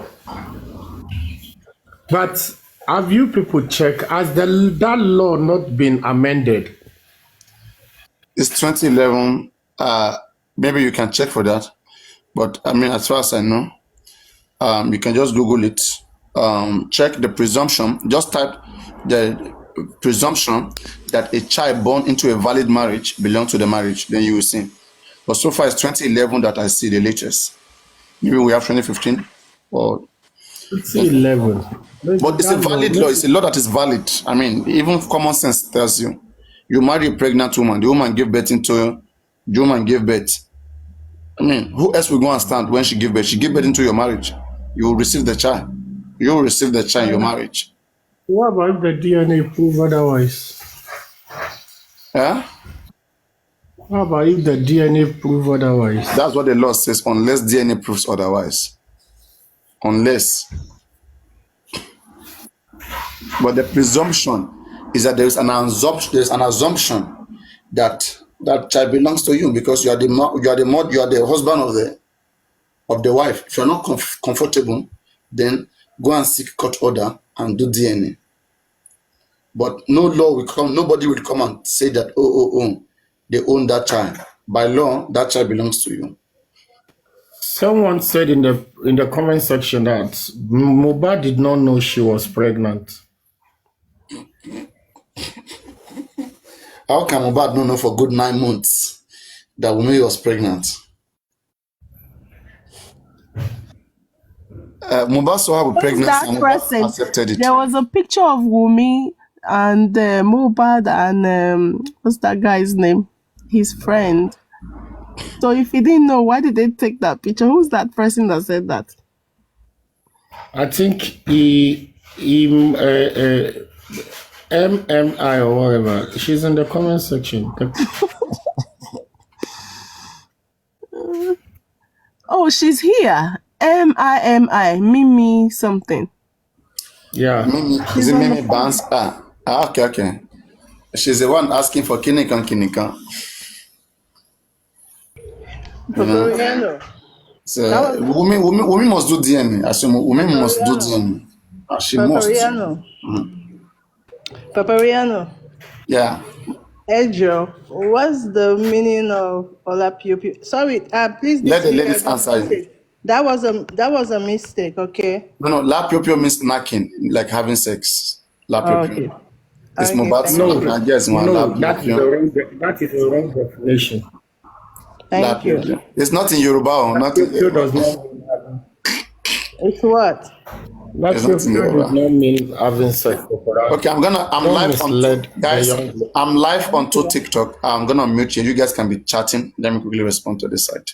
But have you people checked, has that law not been amended? It's 2011. Maybe you can check for that. But I mean, as far as I know, you can just Google it. Check the presumption. Just type the presumption that a child born into a valid marriage belongs to the marriage. Then you will see. But so far, it's 2011 that I see the latest. Maybe we have 2015 or 2011. But it's a valid law. It's a law that is valid. I mean, even common sense tells you, you marry a pregnant woman, the woman gave birth into, the woman gave birth. I mean, who else will go and stand when she gave birth? She gave birth into your marriage. You will receive the child. You will receive the child in your marriage. What about if the DNA prove otherwise? Yeah? How about if the DNA prove otherwise? That's what the law says, unless DNA proves otherwise. Unless. But the presumption is that there is an assumption that that child belongs to you because you are the husband of the wife. If you're not comfortable, then go and seek court order and do DNA. But no law will come. Nobody will come and say that they own that child. By law, that child belongs to you. Someone said in the comment section that Mohbad did not know she was pregnant. How can Mohbad not know for good 9 months that Wunmi was pregnant? Mohbad saw her with pregnancy and Mohbad accepted it. There was a picture of Wunmi and Mohbad and what's that guy's name? His friend. So if he didn't know, why did they take that picture? Who's that person that said that? I think MMI or whatever. She's in the comment section. Oh, she's here. Mimi something. Yeah. Mimi, is it Mimi Barnes? Okay. She's the one asking for Kinikan. So Wunmi must do DNA. Assume Wunmi must do DNA. She must. Papariano. Yeah. Edjo, what's the meaning of Olapiopio? Sorry, please. Let the ladies answer you. That was a mistake, okay? No, La Piopio means knacking, like having sex. La Piopio. Okay. It's Mohbad. That is the wrong definition. Thank you. It's not in Yoruba. Not in Yoruba. It's what? Does not mean having sex. Okay, I'm live on guys. I'm live onto TikTok. I'm gonna mute you. You guys can be chatting. Let me quickly respond to this side.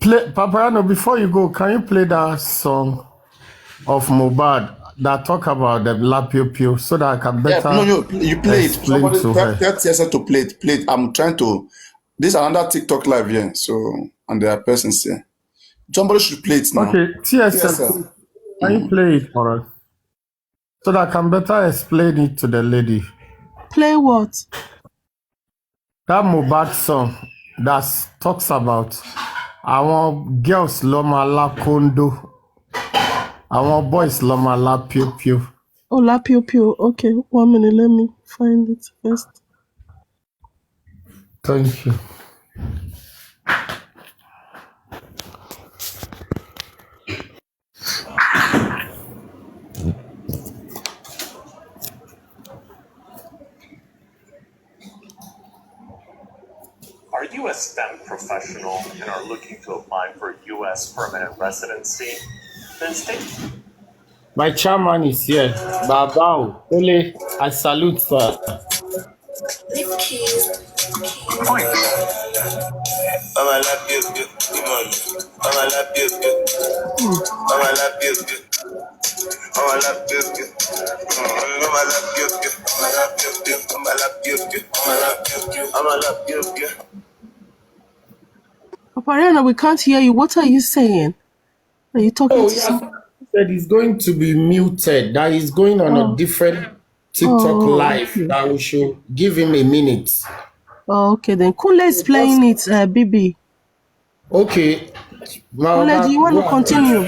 Papariano, before you go, can you play that song of Mohbad that talk about the La Piopio so that I can better you play it. Somebody tell TSL to play it. I'm trying to. This is another TikTok live here, so and there are persons here. Somebody should play it now. Okay, TSL. Can you play it for us so that I can better explain it to the lady? Play what? That Mohbad song that talks about our girls loma la kondo, our boys loma la piopio. Oh, La Piopio. Okay, 1 minute. Let me find it first. Thank you. Are you a STEM professional and are looking to apply for U.S. permanent residency? Then stay. My chairman is here. Babao, Ole, I salute sir. Papariano, we can't hear you. What are you saying? Are you talking to someone? Said he's going to be muted. That he's going on a different TikTok live that we should give him a minute. Oh, okay, then Kunle is playing it, Bibi. Okay. Kunle, do you want to continue?